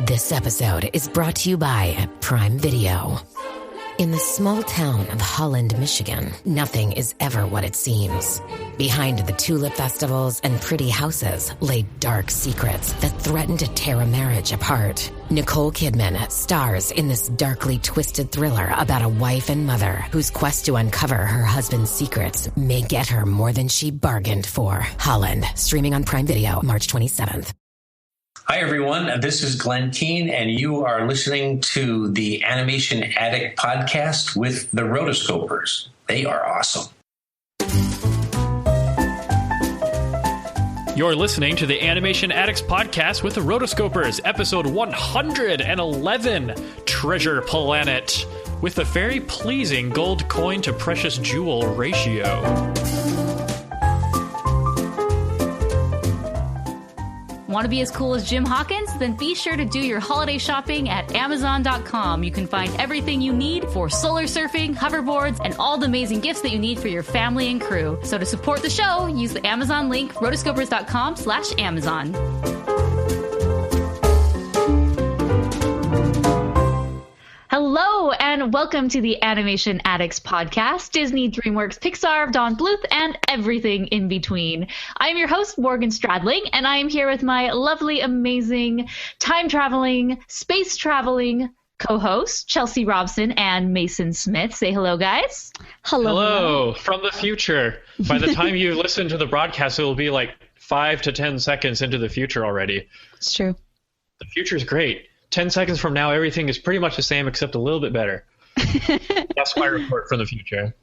This episode is brought to you by Prime Video. In the small town of Holland, Michigan, nothing is ever what it seems. Behind the tulip festivals and pretty houses lay dark secrets that threaten to tear a marriage apart. Nicole Kidman stars in this darkly twisted thriller about a wife and mother whose quest to uncover her husband's secrets may get her more than she bargained for. Holland, streaming on Prime Video March 27th. Hi, everyone. This is Glenn Keane, and you are listening to the Animation Addict podcast with the Rotoscopers. They are awesome. You're listening to the Animation Addicts podcast with the Rotoscopers, episode 111, Treasure Planet, with a very pleasing gold coin to precious jewel ratio. Want to be as cool as Jim Hawkins? Then be sure to do your holiday shopping at Amazon.com. You can find everything you need for solar surfing, hoverboards, and all the amazing gifts that you need for your family and crew. So to support the show, use the Amazon link, rotoscopers.com/Amazon. Hello, and welcome to the Animation Addicts podcast, Disney, DreamWorks, Pixar, Don Bluth, and everything in between. I am your host, Morgan Stradling, and I am here with my lovely, amazing, time-traveling, space-traveling co-hosts, Chelsea Robson and Mason Smith. Say hello, guys. Hello, from the future. By the time you listen to the broadcast, it will be like 5 to 10 seconds into the future already. It's true. The future's great. 10 seconds from now, everything is pretty much the same, except a little bit better. That's my report from the future.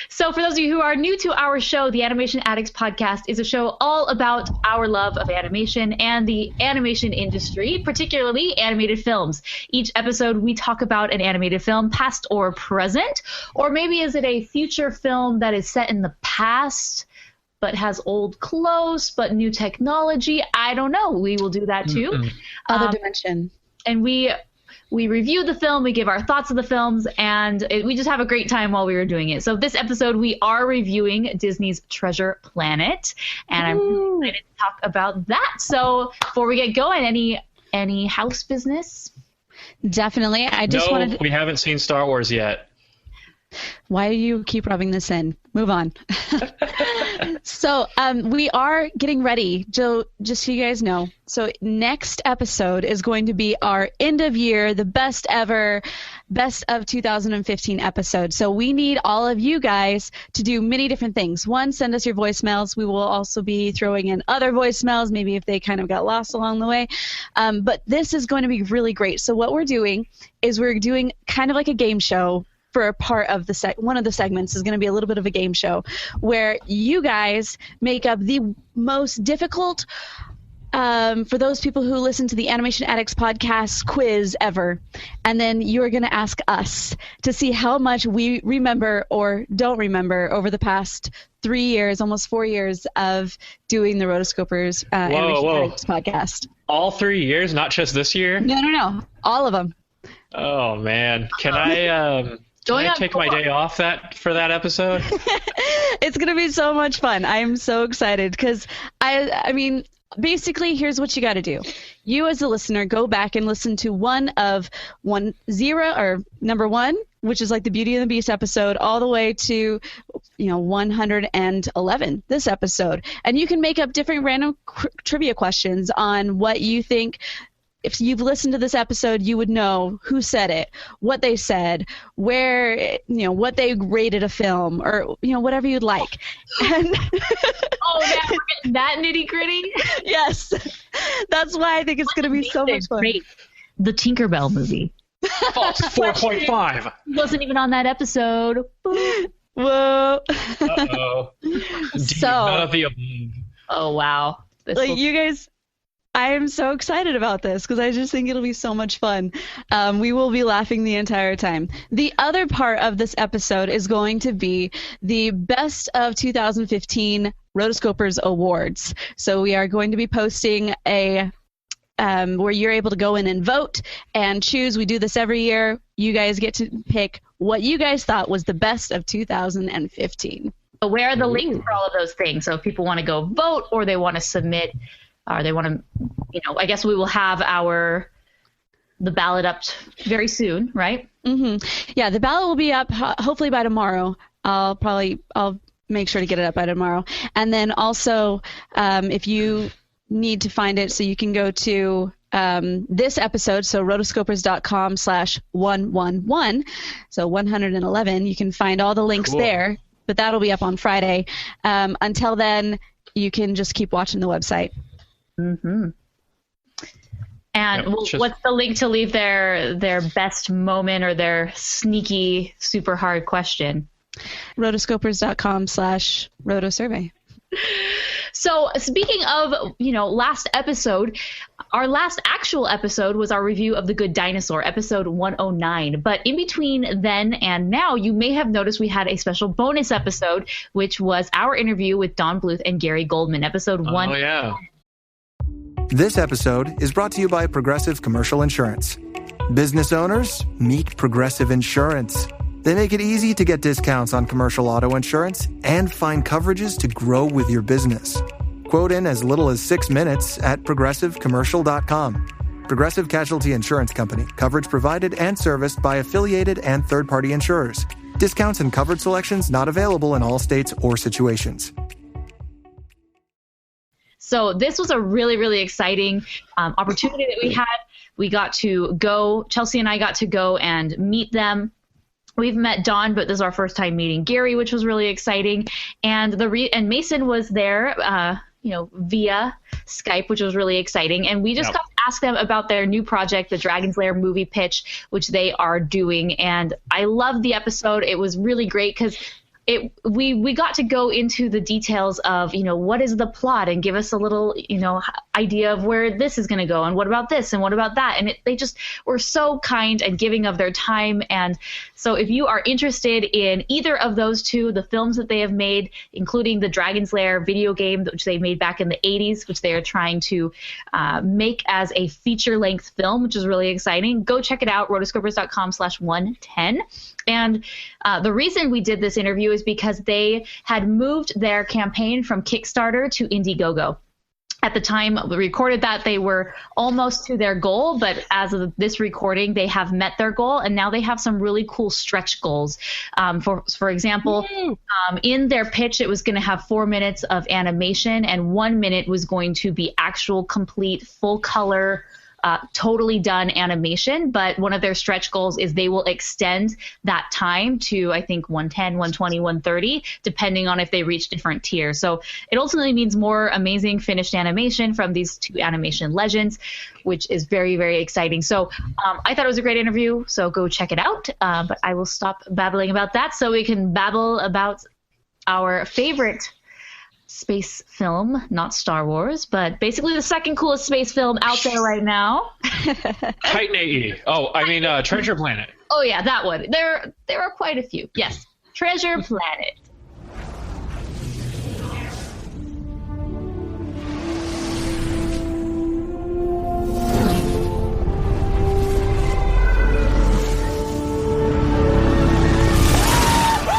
So for those of you who are new to our show, the Animation Addicts podcast is a show all about our love of animation and the animation industry, particularly animated films. Each episode, we talk about an animated film, past or present, or maybe is it a future film that is set in the past, but has old clothes, but new technology. I don't know. We will do that too. Other dimension. And we review the film, we give our thoughts of the films, and we just have a great time while we were doing it. So this episode, we are reviewing Disney's Treasure Planet, and I'm really excited to talk about that. So before we get going, any house business? Definitely. I just wanted to... we haven't seen Star Wars yet. Why do you keep rubbing this in? Move on. So we are getting ready, just so you guys know. So next episode is going to be our end of year, the best ever, best of 2015 episode. So we need all of you guys to do many different things. One, send us your voicemails. We will also be throwing in other voicemails, maybe if they kind of got lost along the way. But this is going to be really great. So what we're doing is we're doing kind of like a game show. For a part of the one of the segments is going to be a little bit of a game show where you guys make up the most difficult, for those people who listen to the Animation Addicts podcast quiz ever. And then you're going to ask us to see how much we remember or don't remember over the past 3 years, almost 4 years of doing the Rotoscopers Animation Addicts podcast. All 3 years, not just this year? No. All of them. Oh, man. Can I take my day off for that episode? It's going to be so much fun. I am so excited because, I mean, basically, here's what you got to do. You as a listener, go back and listen to number one, which is like the Beauty and the Beast episode, all the way to 111, this episode. And you can make up different random trivia questions on what you think. If you've listened to this episode, you would know who said it, what they said, where, what they rated a film, or, whatever you'd like. And oh, man, we're getting that nitty-gritty? Yes. That's why I think it's going to be so much fun. Great. The Tinkerbell movie. False 4.5. Wasn't even on that episode. Whoa. Uh-oh. None of the above. Oh, wow. You guys... I am so excited about this because I just think it'll be so much fun. We will be laughing the entire time. The other part of this episode is going to be the Best of 2015 Rotoscopers Awards. So we are going to be posting a where you're able to go in and vote and choose. We do this every year. You guys get to pick what you guys thought was the best of 2015. So where are the links for all of those things? So if people want to go vote or they want to submit or they want to, I guess we will have the ballot up very soon, right? Mm-hmm. Yeah, the ballot will be up hopefully by tomorrow. I'll make sure to get it up by tomorrow. And then also, if you need to find it, so you can go to this episode, so rotoscopers.com/111, so 111. You can find all the links there, but that'll be up on Friday. Until then, you can just keep watching the website. Mm-hmm. And what's the link to leave their best moment or their sneaky, super hard question? Rotoscopers.com/rotosurvey. So speaking of, last episode, our last actual episode was our review of The Good Dinosaur, episode 109. But in between then and now, you may have noticed we had a special bonus episode, which was our interview with Don Bluth and Gary Goldman, episode 1. Oh, yeah. This episode is brought to you by Progressive Commercial Insurance. Business owners, meet Progressive Insurance. They make it easy to get discounts on commercial auto insurance and find coverages to grow with your business. Quote in as little as 6 minutes at progressivecommercial.com. Progressive Casualty Insurance Company. Coverage provided and serviced by affiliated and third-party insurers. Discounts and coverage selections not available in all states or situations. So this was a really, really exciting opportunity that we had. We got to go, Chelsea and I got to go and meet them. We've met Don, but this is our first time meeting Gary, which was really exciting. And and Mason was there, via Skype, which was really exciting. And we just got to ask them about their new project, the Dragon's Lair movie pitch, which they are doing. And I loved the episode. It was really great because we got to go into the details of, what is the plot and give us a little, idea of where this is going to go and what about this and what about that. And they just were so kind and giving of their time. And so if you are interested in either of those two, the films that they have made, including the Dragon's Lair video game, which they made back in the 80s, which they are trying to make as a feature-length film, which is really exciting, go check it out, rotoscopers.com/110. And the reason we did this interview is because they had moved their campaign from Kickstarter to Indiegogo. At the time we recorded that, they were almost to their goal, but as of this recording, they have met their goal, and now they have some really cool stretch goals. For example, in their pitch, it was going to have 4 minutes of animation, and 1 minute was going to be actual, complete, full color, totally done animation. But one of their stretch goals is they will extend that time to, I think, 110, 120, 130, depending on if they reach different tiers. So it ultimately means more amazing finished animation from these two animation legends, which is very, very exciting. So I thought it was a great interview, so go check it out. But I will stop babbling about that so we can babble about our favorite space film, not Star Wars, but basically the second coolest space film out there right now. Titan AE. Oh, I mean Treasure Planet. Oh yeah, that one. There are quite a few. Yes, Treasure Planet.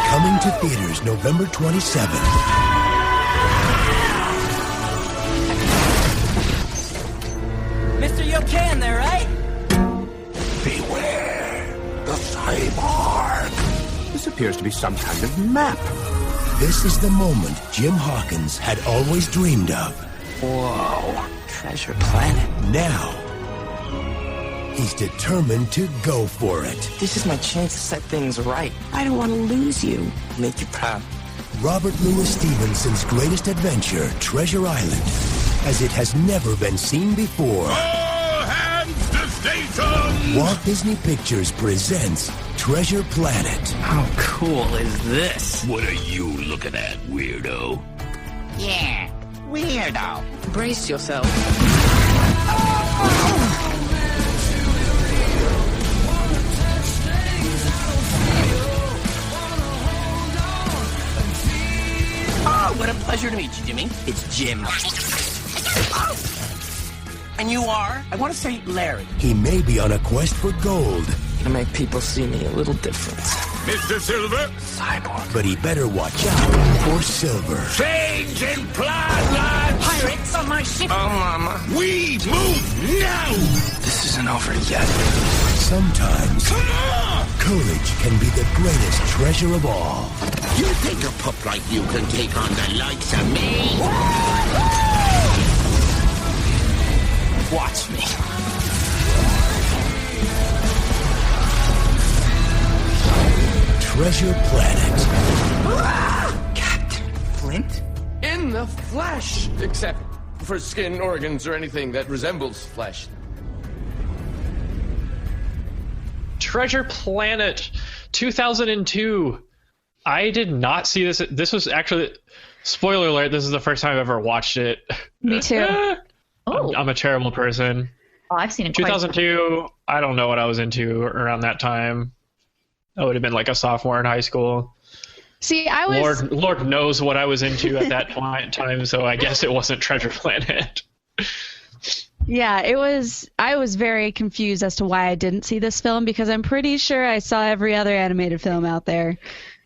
Coming to theaters November 27th. Mister, you okay in there, right? Beware the cyborg. This appears to be some kind of map. This is the moment Jim Hawkins had always dreamed of. Whoa, Treasure Planet. Now, he's determined to go for it. This is my chance to set things right. I don't want to lose you. Make you proud. Robert Louis Stevenson's greatest adventure, Treasure Island, as it has never been seen before. All hands to station! Walt Disney Pictures presents Treasure Planet. How cool is this? What are you looking at, weirdo? Yeah, weirdo. Brace yourself. Oh, what a pleasure to meet you, Jimmy. It's Jim. And you are? I want to say Larry. He may be on a quest for gold. To make people see me a little different. Mr. Silver. Cyborg. But he better watch out for Silver. Change in plan, lads! Pirates on my ship! Oh, Mama. We move now! This isn't over yet. Sometimes courage can be the greatest treasure of all. You think a pup like you can take on the likes of me? Watch me. Treasure Planet. Captain Flint? In the flesh! Except for skin, organs, or anything that resembles flesh. Treasure Planet 2002. I did not see this. This was actually, spoiler alert, this is the first time I've ever watched it. Me too. I'm a terrible person. Oh, I've seen it. 2002, I don't know what I was into around that time. I would have been like a sophomore in high school. See, I was... Lord knows what I was into at that point in time, so I guess it wasn't Treasure Planet. Yeah, it was. I was very confused as to why I didn't see this film because I'm pretty sure I saw every other animated film out there.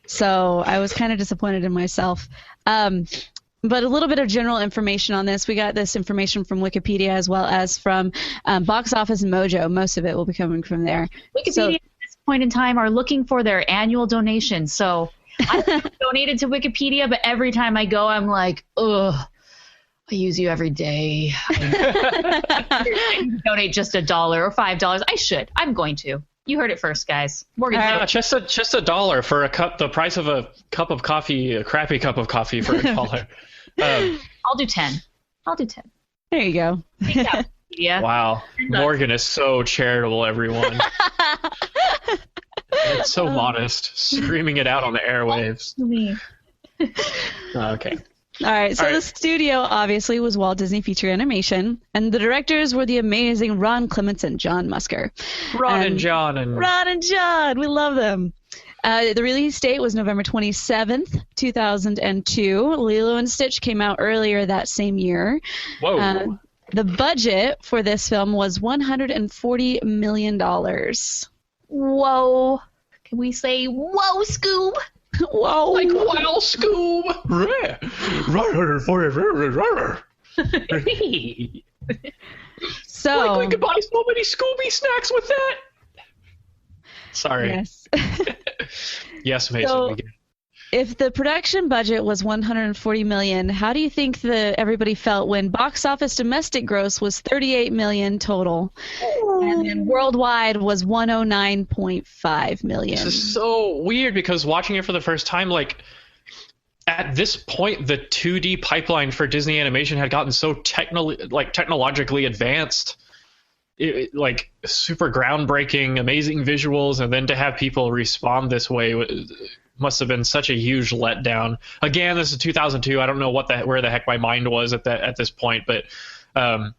So I was kind of disappointed in myself. But a little bit of general information on this. We got this information from Wikipedia as well as from Box Office Mojo. Most of it will be coming from there. Wikipedia at this point in time are looking for their annual donation. So I donated to Wikipedia, but every time I go, I'm like, ugh. I use you every day. Donate just $1 or $5. I should. I'm going to. You heard it first, guys. Just $1 for a cup. The price of a cup of coffee, a crappy cup of coffee for $1. I'll do 10. There you go. Yeah. Wow, Morgan is so charitable, everyone. It's so modest, screaming it out on the airwaves. Okay. All right, so the studio obviously was Walt Disney Feature Animation, and the directors were the amazing Ron Clements and John Musker. Ron and John, we love them. The release date was November 27th, 2002. Lilo and Stitch came out earlier that same year. Whoa. The budget for this film was $140 million. Whoa. Can we say, whoa, Scoob? Whoa. Like, wow, Scoob. So like we could buy so many Scooby snacks with that. Sorry. Yes. Yes, Mason. So, if the production budget was $140 million, how do you think everybody felt when box office domestic gross was $38 million total, and then worldwide was $109.5 million? This is so weird because watching it for the first time, like at this point, the 2D pipeline for Disney animation had gotten so technologically advanced. Like super groundbreaking, amazing visuals, and then to have people respond this way must have been such a huge letdown. Again, this is 2002. I don't know where the heck my mind was at this point, but I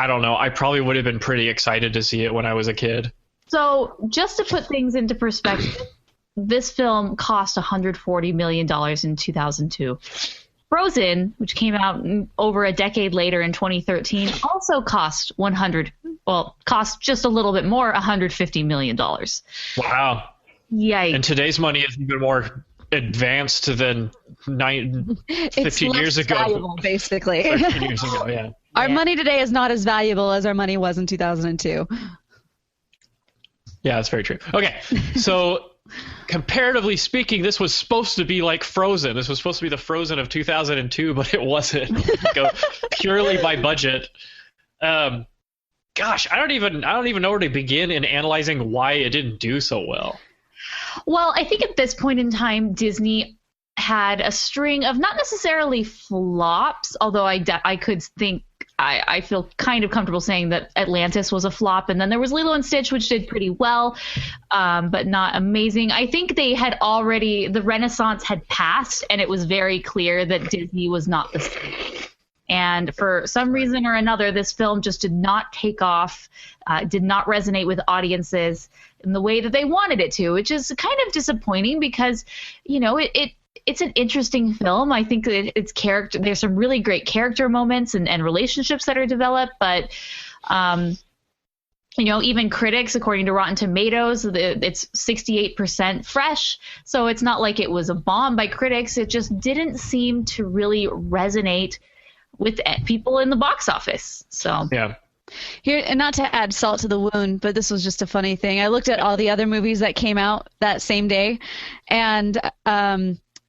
don't know. I probably would have been pretty excited to see it when I was a kid. So just to put things into perspective, this film cost $140 million in 2002. Frozen, which came out over a decade later in 2013, also cost just a little bit more, $150 million. Wow. Yikes. And today's money is even more advanced than 15 years ago. Valuable, basically. 13 years ago, yeah. Our money today is not as valuable as our money was in 2002. Yeah, that's very true. Okay, so comparatively speaking, this was supposed to be like Frozen. This was supposed to be the Frozen of 2002, but it wasn't. Go purely by budget. Gosh, I don't even know where to begin in analyzing why it didn't do so well. Well, I think at this point in time, Disney had a string of not necessarily flops, although I could think I feel kind of comfortable saying that Atlantis was a flop, and then there was Lilo and Stitch, which did pretty well, but not amazing. I think the Renaissance had passed, and it was very clear that Disney was not the same. And for some reason or another, this film just did not take off, did not resonate with audiences in the way that they wanted it to, which is kind of disappointing because, it's an interesting film. I think that its character, there's some really great character moments and relationships that are developed, but even critics, according to Rotten Tomatoes, it's 68% fresh. So it's not like it was a bomb by critics. It just didn't seem to really resonate with people in the box office. So yeah. Here, and not to add salt to the wound, but this was just a funny thing. I looked at all the other movies that came out that same day, and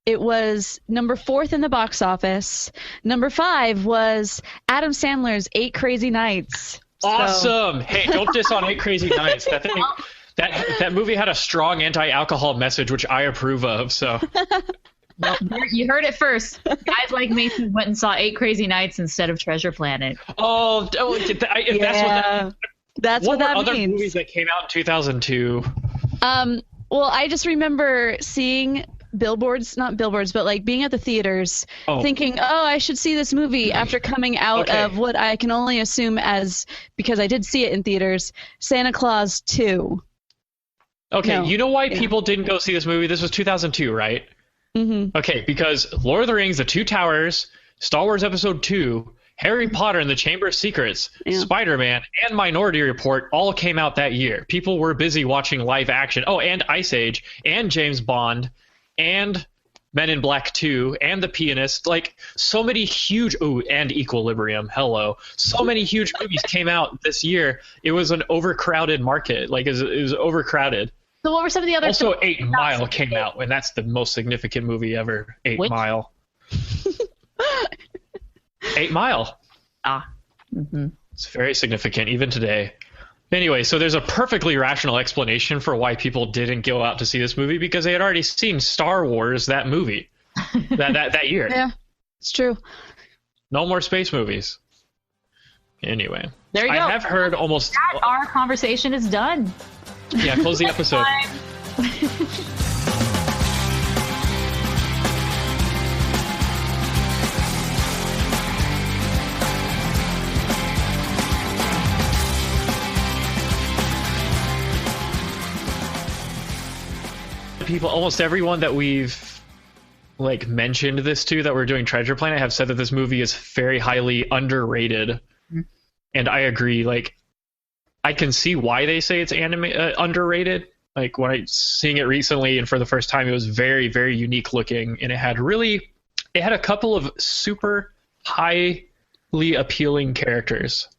it was number 4 in the box office. Number 5 was Adam Sandler's 8 Crazy Nights. Awesome! Hey, don't diss on 8 Crazy Nights. That movie had a strong anti-alcohol message, which I approve of. So. Well, you heard it first. Guys like Mason went and saw 8 Crazy Nights instead of Treasure Planet. Oh, that's what that other means. Movies that came out in 2002. Well, I just remember seeing not billboards, but like being at the theaters, thinking, I should see this movie after coming out of what I can only assume because I did see it in theaters, Santa Claus 2. Okay, no. You know why people didn't go see this movie? This was 2002, right? Mm-hmm. Okay, because Lord of the Rings, The Two Towers, Star Wars Episode 2, Harry Potter and the Chamber of Secrets, Spider-Man, and Minority Report all came out that year. People were busy watching live action. Oh, and Ice Age, and James Bond, and Men in Black 2, and The Pianist. Like, so many huge... Ooh, and Equilibrium. Hello. So many huge movies came out this year. It was an overcrowded market. Like, it was overcrowded. So what were some of the other... Also, 8 Mile came out, and that's the most significant movie ever. 8 Mile. 8 Mile. Mm-hmm. It's very significant, even today. Anyway, so there's a perfectly rational explanation for why people didn't go out to see this movie, because they had already seen Star Wars, that movie, that year. Yeah, it's true. No more space movies. Anyway. There you go. I have heard almost... Our conversation is done. Yeah, close the episode. People, almost everyone that we've mentioned this to that we're doing Treasure Planet have said that this movie is very highly underrated. Mm-hmm. And I agree. I can see why they say it's underrated. Like, when I seeing it recently and for the first time, it was very, very unique looking, and it had a couple of super highly appealing characters.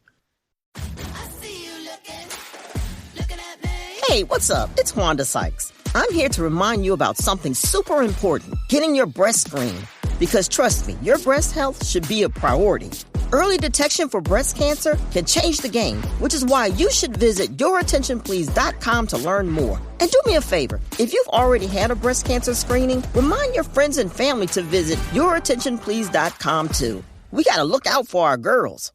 Hey, what's up? It's Wanda Sykes. I'm here to remind you about something super important, getting your breast screened. Because trust me, your breast health should be a priority. Early detection for breast cancer can change the game, which is why you should visit yourattentionplease.com to learn more. And do me a favor, if you've already had a breast cancer screening, remind your friends and family to visit yourattentionplease.com too. We gotta look out for our girls.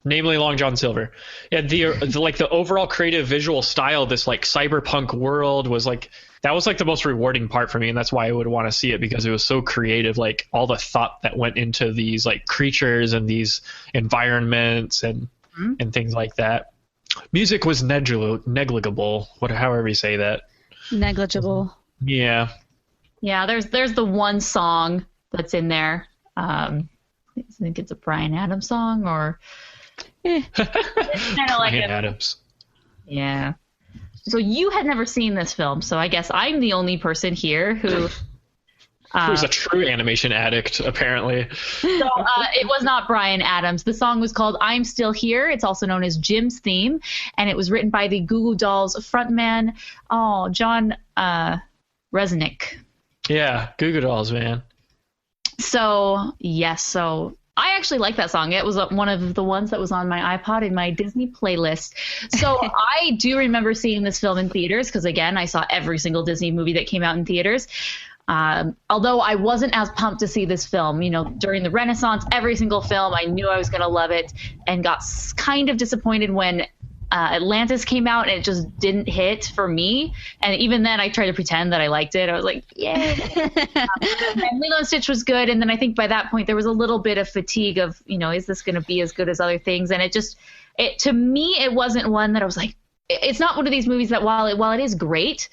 Namely Long John Silver. Yeah, the overall creative visual style, this cyberpunk world was that was the most rewarding part for me, and that's why I would want to see it, because it was so creative, all the thought that went into these creatures and these environments and things like that. Music was negligible, however you say that. Negligible. Yeah. Yeah, there's the one song that's in there. I think it's a Bryan Adams song, or it's kind of Bryan Adams. Yeah. So you had never seen this film, so I guess I'm the only person here who... who's a true animation addict, apparently. So it was not Bryan Adams. The song was called I'm Still Here. It's also known as Jim's Theme, and it was written by the Goo Goo Dolls frontman, John Resnick. Yeah, Goo Goo Dolls, man. So, yes, I actually like that song. It was one of the ones that was on my iPod in my Disney playlist. So I do remember seeing this film in theaters because, again, I saw every single Disney movie that came out in theaters. Although I wasn't as pumped to see this film, during the Renaissance, every single film, I knew I was going to love it, and got kind of disappointed when Atlantis came out and it just didn't hit for me. And even then I tried to pretend that I liked it. I was like, yeah. And Lilo and Stitch was good. And then I think by that point there was a little bit of fatigue of, is this going to be as good as other things? And to me, it wasn't one that I was like, it's not one of these movies that while it is great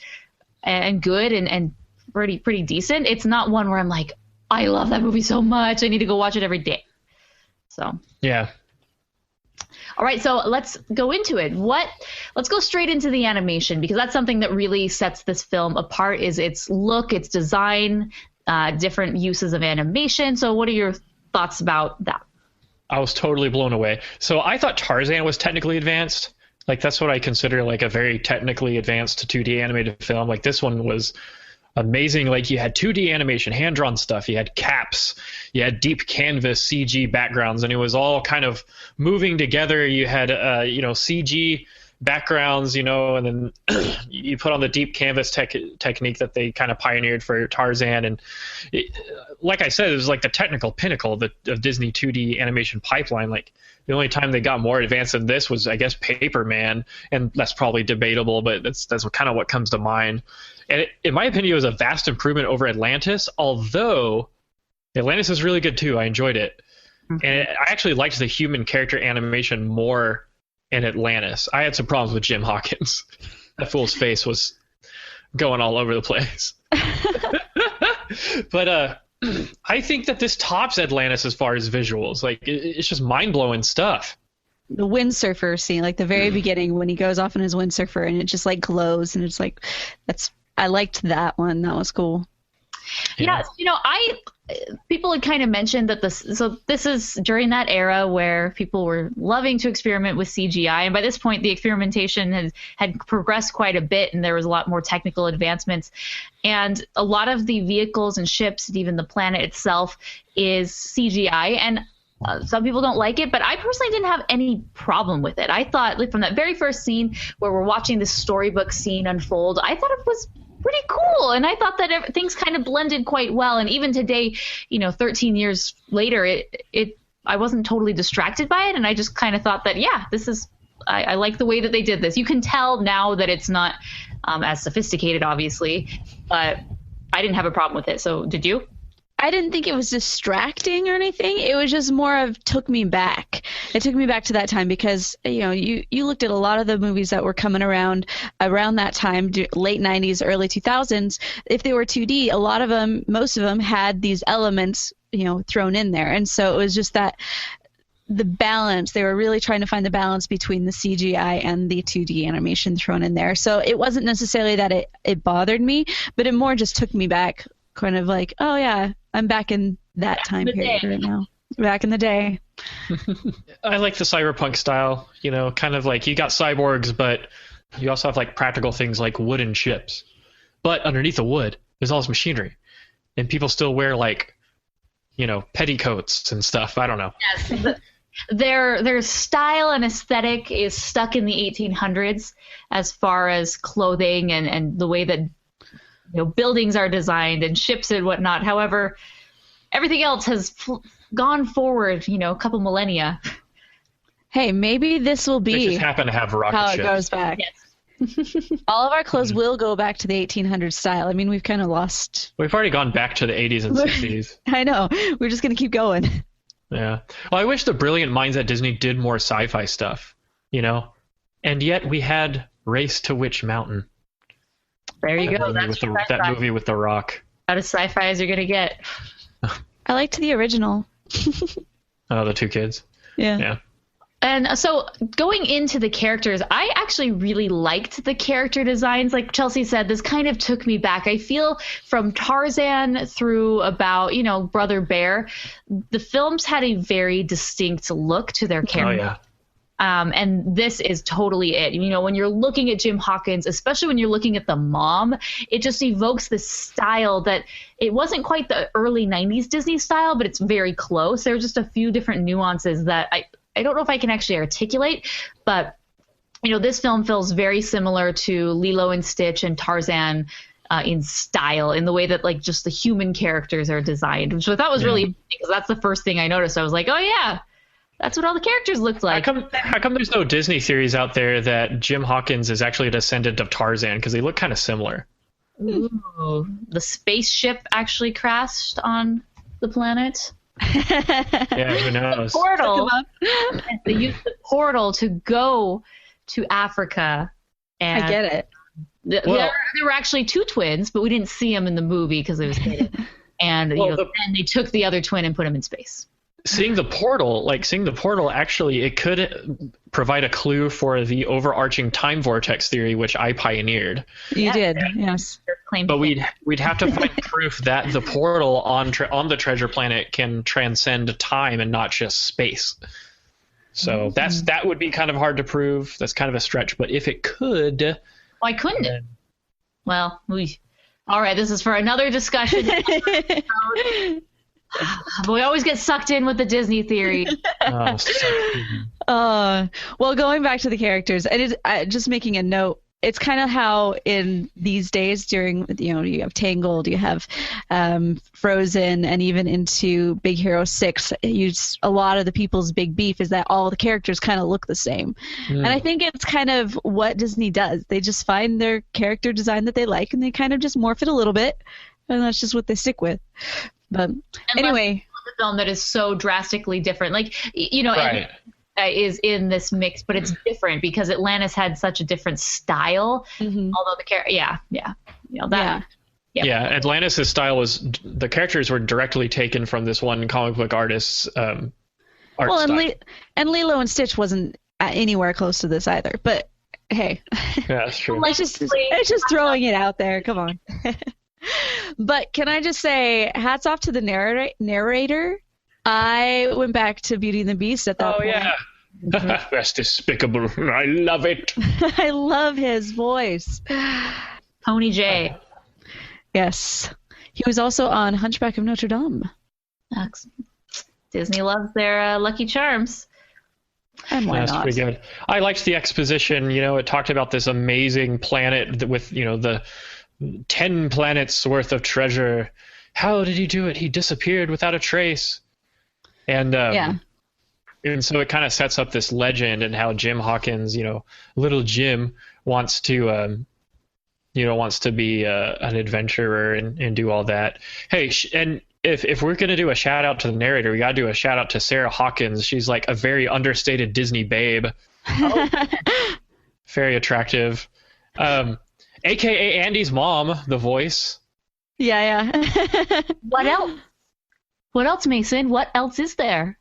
and good and pretty decent, it's not one where I'm like, I love that movie so much, I need to go watch it every day. So yeah. All right, so let's go into it. Let's go straight into the animation, because that's something that really sets this film apart, is its look, its design, different uses of animation. So what are your thoughts about that? I was totally blown away. So I thought Tarzan was technically advanced. Like, that's what I consider like a very technically advanced 2D animated film. Like, this one was amazing. Like, you had 2D animation, hand-drawn stuff, you had caps, you had deep canvas CG backgrounds, and it was all kind of moving together. You had CG backgrounds, and then you put on the deep canvas technique that they kind of pioneered for Tarzan. And like I said, it was like the technical pinnacle of Disney 2D animation pipeline. Like, the only time they got more advanced than this was, I guess, Paperman, and that's probably debatable, but that's kind of what comes to mind. And in my opinion, it was a vast improvement over Atlantis, although Atlantis is really good too. I enjoyed it. Mm-hmm. And I actually liked the human character animation more in Atlantis. I had some problems with Jim Hawkins. That fool's face was going all over the place. But I think that this tops Atlantis as far as visuals. Like, it's just mind-blowing stuff. The windsurfer scene, like the very beginning when he goes off on his windsurfer and it just like glows, and it's like, I liked that one. That was cool. Yeah, people had kind of mentioned that this is during that era where people were loving to experiment with CGI, and by this point the experimentation had progressed quite a bit, and there was a lot more technical advancements, and a lot of the vehicles and ships and even the planet itself is CGI, and some people don't like it, but I personally didn't have any problem with it. I thought, like, from that very first scene where we're watching this storybook scene unfold, I thought it was pretty cool, and I thought that things kind of blended quite well. And even today, 13 years later, I wasn't totally distracted by it, and I just kind of thought that, yeah, I like the way that they did this. You can tell now that it's not as sophisticated, obviously, but I didn't have a problem with it. So did you? I didn't think it was distracting or anything. It was just more of took me back. It took me back to that time because, you looked at a lot of the movies that were coming around that time, late 90s, early 2000s. If they were 2D, a lot of them, most of them had these elements, thrown in there. And so it was just that the balance, they were really trying to find the balance between the CGI and the 2D animation thrown in there. So it wasn't necessarily that it bothered me, but it more just took me back, kind of like, oh yeah, I'm back in that time period right now. Back in the day. I like the cyberpunk style, kind of like you got cyborgs, but you also have like practical things like wooden ships. But underneath the wood, there's all this machinery. And people still wear like, petticoats and stuff. I don't know. Yes. Their style and aesthetic is stuck in the 1800s as far as clothing and the way that buildings are designed and ships and whatnot. However, everything else has gone forward, a couple millennia. Hey, maybe this will be they just happen to have rocket how ships. It goes back. Yes. All of our clothes will go back to the 1800s style. I mean, we've kind of lost. We've already gone back to the 80s and 60s. I know. We're just going to keep going. Yeah. Well, I wish the brilliant minds at Disney did more sci-fi stuff, And yet we had Race to Witch Mountain. There you go. That movie with The Rock. About as sci-fi as you're going to get. I liked the original. Oh, the two kids? Yeah. And so going into the characters, I actually really liked the character designs. Like Chelsea said, this kind of took me back. I feel from Tarzan through about, Brother Bear, the films had a very distinct look to their characters. Oh, yeah. And this is totally it. When you're looking at Jim Hawkins, especially when you're looking at the mom, it just evokes this style that it wasn't quite the early 90s Disney style, but it's very close. There are just a few different nuances that I don't know if I can actually articulate, but, this film feels very similar to Lilo and Stitch and Tarzan in style, in the way that, like, just the human characters are designed, which I thought was really interesting because that's the first thing I noticed. I was like, oh, yeah. That's what all the characters looked like. How come there's no Disney theories out there that Jim Hawkins is actually a descendant of Tarzan? Because they look kind of similar. Ooh, the spaceship actually crashed on the planet. Yeah, who knows? The portal. They used the portal to go to Africa. And I get it. There were actually two twins, but we didn't see them in the movie because it was hidden. And and they took the other twin and put him in space. seeing the portal, actually, it could provide a clue for the overarching time vortex theory, which I pioneered. You did, yes. But we'd have to find proof that the portal on the treasure planet can transcend time and not just space. So that would be kind of hard to prove. That's kind of a stretch. But if it could, why couldn't it? Well, all right. This is for another discussion. We always get sucked in with the Disney theory. Well, going back to the characters, and just making a note, it's kind of how in these days during, you have Tangled, you have Frozen, and even into Big Hero 6, a lot of the people's big beef is that all the characters kind of look the same. And I think it's kind of what Disney does. They just find their character design that they like, and they kind of just morph it a little bit, and that's just what they stick with. But anyway, the film that is so drastically different, right. Is in this mix, but it's different because Atlantis had such a different style. Although Atlantis' style was, the characters were directly taken from this one comic book artist's art style. And Lilo and Stitch wasn't anywhere close to this either. But hey, yeah, that's true. It's just throwing it out there. Come on. But can I just say, hats off to the narrator. I went back to Beauty and the Beast at that point. Yeah. That's despicable. I love it. I love his voice. Tony J. Yes. He was also on Hunchback of Notre Dame. Disney loves their Lucky Charms. And why That's not? pretty good. I liked the exposition. It talked about this amazing planet with, the 10 planets worth of treasure. How did he do it? He disappeared without a trace. And and so it kind of sets up this legend and how Jim Hawkins, little Jim, wants to be an adventurer and do all that. Hey, and if we're gonna do a shout out to the narrator, we gotta do a shout out to Sarah Hawkins. She's like a very understated Disney babe, very attractive. AKA Andy's mom, the voice. Yeah. What else? What else, Mason? What else is there?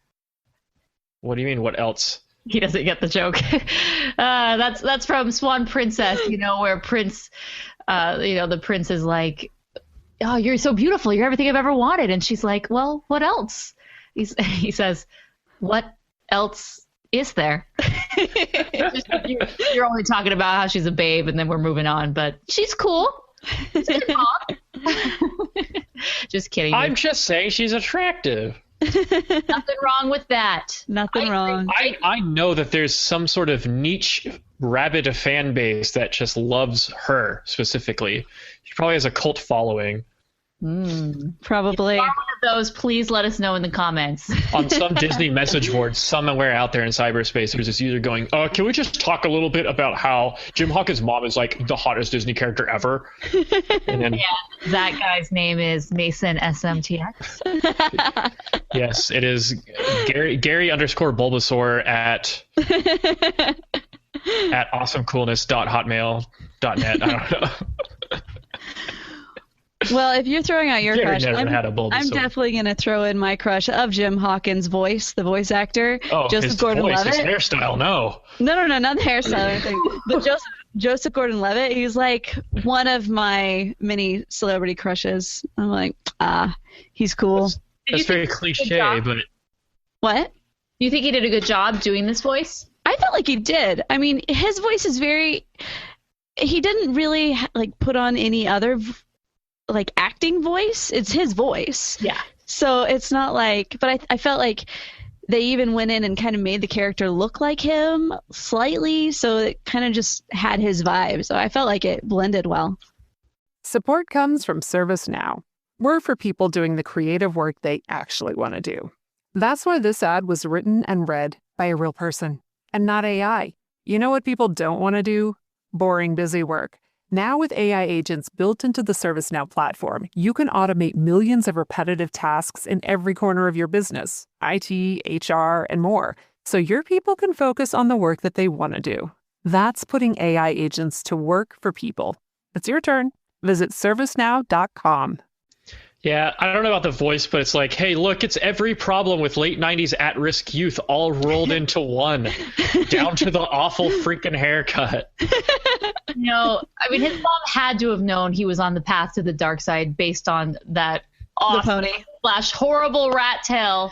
What do you mean, what else? He doesn't get the joke. That's from Swan Princess, where Prince, the prince is like, oh, you're so beautiful. You're everything I've ever wanted. And she's like, well, what else? He says, what else is there? You're only talking about how she's a babe, and then we're moving on. But she's cool. She's a good mom. Just kidding. I'm just saying she's attractive. Nothing wrong with that. Nothing wrong. I know that there's some sort of niche rabid fan base that just loves her specifically. She probably has a cult following. Probably. If you're one of those, please let us know in the comments. On some Disney message board somewhere out there in cyberspace, there's this user going, can we just talk a little bit about how Jim Hawkins' mom is like the hottest Disney character ever? And then, that guy's name is Mason SMTX. Yes, it is Gary _Bulbasaur at awesomecoolness.hotmail.net. I don't know. Well, if you're throwing out your crush, I'm definitely going to throw in my crush of Jim Hawkins' voice, the voice actor. Joseph Gordon-Levitt. His hairstyle, no. No, not the hairstyle. But Joseph Gordon-Levitt, he's like one of my many celebrity crushes. I'm like, he's cool. That's very cliche, but... What? You think he did a good job doing this voice? I felt like he did. I mean, his voice is very... He didn't really put on any other... acting voice. It's his voice. Yeah. So it's not but I felt like they even went in and kind of made the character look like him slightly, so it kind of just had his vibe. So I felt like it blended well. Support comes from ServiceNow. We're for people doing the creative work they actually want to do. That's why this ad was written and read by a real person and not AI. You know what people don't want to do? Boring, busy work. Now with AI agents built into the ServiceNow platform, you can automate millions of repetitive tasks in every corner of your business, IT, HR, and more, so your people can focus on the work that they want to do. That's putting AI agents to work for people. It's your turn. Visit ServiceNow.com. Yeah, I don't know about the voice, but it's like, hey, look, it's every problem with late 90s at-risk youth all rolled into one, down to the awful freaking haircut. No, I mean, his mom had to have known he was on the path to the dark side based on that awesome / horrible rat tail.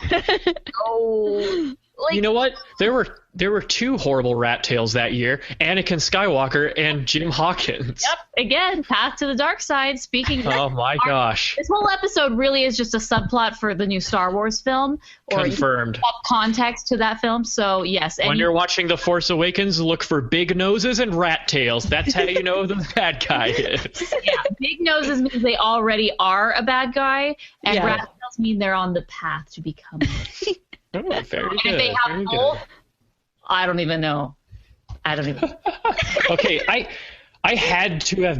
Oh, like, you know what? There were 2 horrible rat tails that year: Anakin Skywalker and Jim Hawkins. Yep. Again, path to the dark side. Speaking. Oh my gosh! This whole episode really is just a subplot for the new Star Wars film. Or confirmed. Context to that film. So yes. When you're watching The Force Awakens, look for big noses and rat tails. That's how you know the bad guy is. Yeah, big noses means they already are a bad guy, and rat tails mean they're on the path to become. Oh, very good. If they have both, I don't even know. Okay, I had to have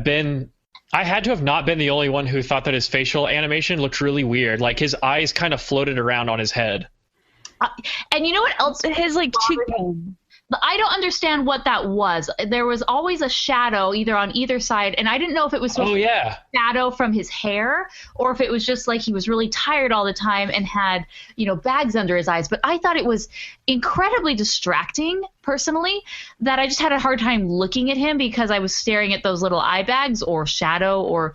not been the only one who thought that his facial animation looked really weird. Like his eyes kind of floated around on his head. And you know what else? His cheekbone. I don't understand what that was. There was always a shadow either on either side, and I didn't know if it was shadow from his hair or if it was just like he was really tired all the time and had, bags under his eyes. But I thought it was incredibly distracting, personally, that I just had a hard time looking at him because I was staring at those little eye bags or shadow, or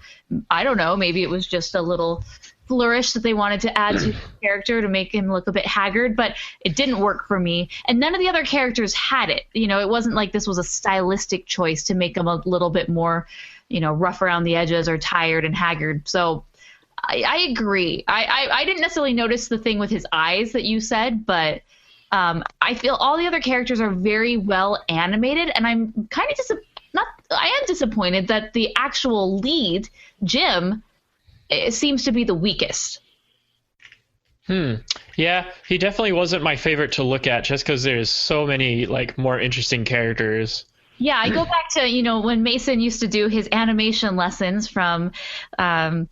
I don't know, maybe it was just a little flourish that they wanted to add to the character to make him look a bit haggard, but it didn't work for me. And none of the other characters had it. It wasn't like this was a stylistic choice to make him a little bit more, rough around the edges or tired and haggard. So I agree. I didn't necessarily notice the thing with his eyes that you said, but I feel all the other characters are very well animated, and I'm kind of I am disappointed that the actual lead, Jim, it seems to be the weakest. Yeah, he definitely wasn't my favorite to look at just because there's so many more interesting characters. Yeah, I go back to, when Mason used to do his animation lessons from, the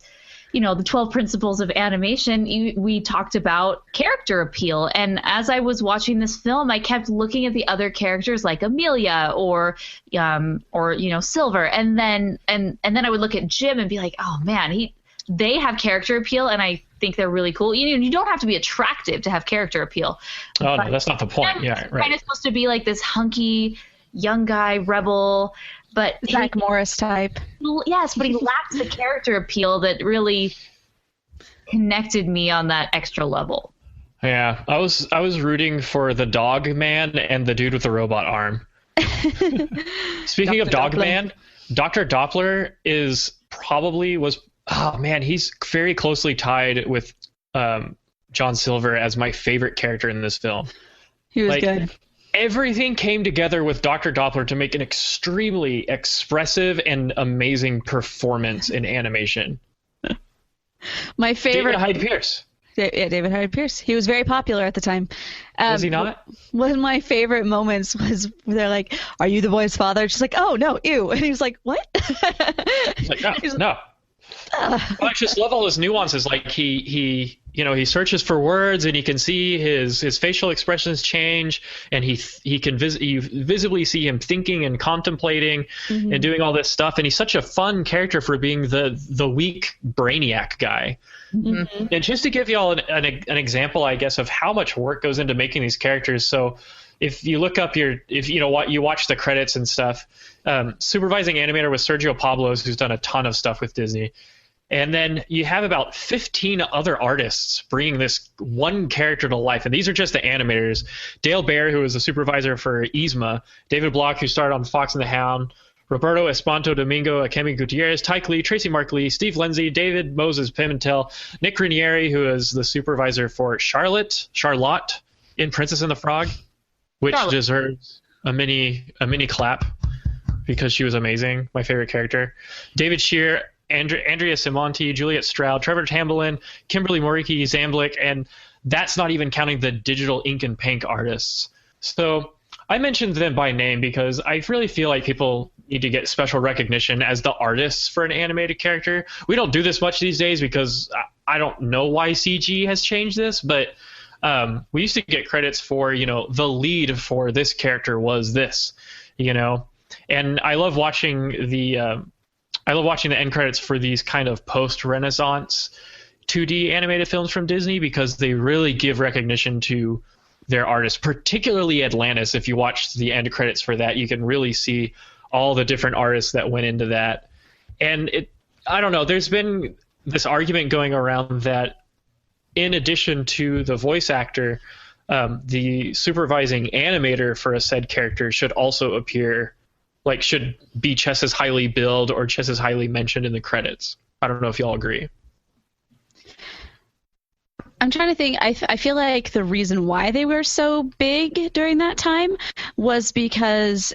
12 principles of animation, we talked about character appeal. And as I was watching this film, I kept looking at the other characters like Amelia or Silver. And then I would look at Jim and be like, oh man, they have character appeal, and I think they're really cool. You don't have to be attractive to have character appeal. Oh, no, that's not the point. Yeah, right. Kind of supposed to be like this hunky young guy rebel, but Zach Morris type. Yes, but he lacks the character appeal that really connected me on that extra level. Yeah, I was rooting for the dog man and the dude with the robot arm. Speaking of dog man, Dr. Doppler was. Oh man, he's very closely tied with John Silver as my favorite character in this film. He was good. Everything came together with Dr. Doppler to make an extremely expressive and amazing performance in animation. My favorite, David Hyde Pierce. Yeah, David Hyde Pierce. He was very popular at the time. Was he not? One of my favorite moments was where they're like, "Are you the boy's father?" She's like, "Oh no, ew," and he was like, "What?" He's like, no. I just love all those nuances. Like he searches for words, and you can see his facial expressions change, and you visibly see him thinking and contemplating and doing all this stuff. And he's such a fun character for being the weak brainiac guy. Mm-hmm. And just to give you all an example, I guess, of how much work goes into making these characters. So if you look up you watch the credits and stuff, supervising animator was Sergio Pablos, who's done a ton of stuff with Disney. And then you have about 15 other artists bringing this one character to life. And these are just the animators. Dale Baer, who was the supervisor for Yzma, David Block, who started on Fox and the Hound, Roberto Espanto Domingo, Akemi Gutierrez, Tyke Lee, Tracy Mark Lee, Steve Lindsay, David Moses Pimentel, Nick Ranieri, who is the supervisor for Charlotte in Princess and the Frog, which deserves a mini clap because she was amazing. My favorite character. David Shear, Andrea Simonti, Juliet Stroud, Trevor Tamblin, Kimberly Moriki, Zamblick, and that's not even counting the digital ink and paint artists. So I mentioned them by name because I really feel like people need to get special recognition as the artists for an animated character. We don't do this much these days because I don't know why CG has changed this, but we used to get credits for, the lead for this character was this, and I love watching the end credits for these kind of post-Renaissance, 2D animated films from Disney because they really give recognition to their artists, particularly Atlantis. If you watch the end credits for that, you can really see all the different artists that went into that. And I don't know, there's been this argument going around that in addition to the voice actor, the supervising animator for a said character should also appear, like should be just as highly billed or just as highly mentioned in the credits. I don't know if y'all agree. I'm trying to think. I feel like the reason why they were so big during that time was because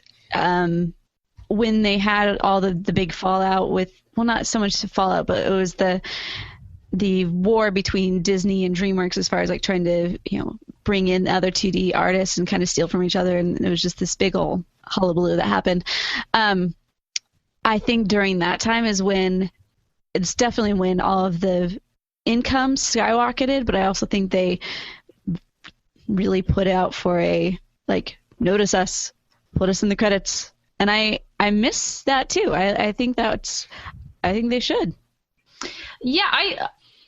when they had all the big fallout with, well, not so much the fallout, but it was the war between Disney and DreamWorks as far as like trying to, bring in other 2D artists and kind of steal from each other, and it was just this big old hullabaloo that happened. I think during that time is when it's definitely when all of the income skyrocketed, but I also think they really put out for a, like, notice us, put us in the credits. And I miss that too. I think they should. Yeah,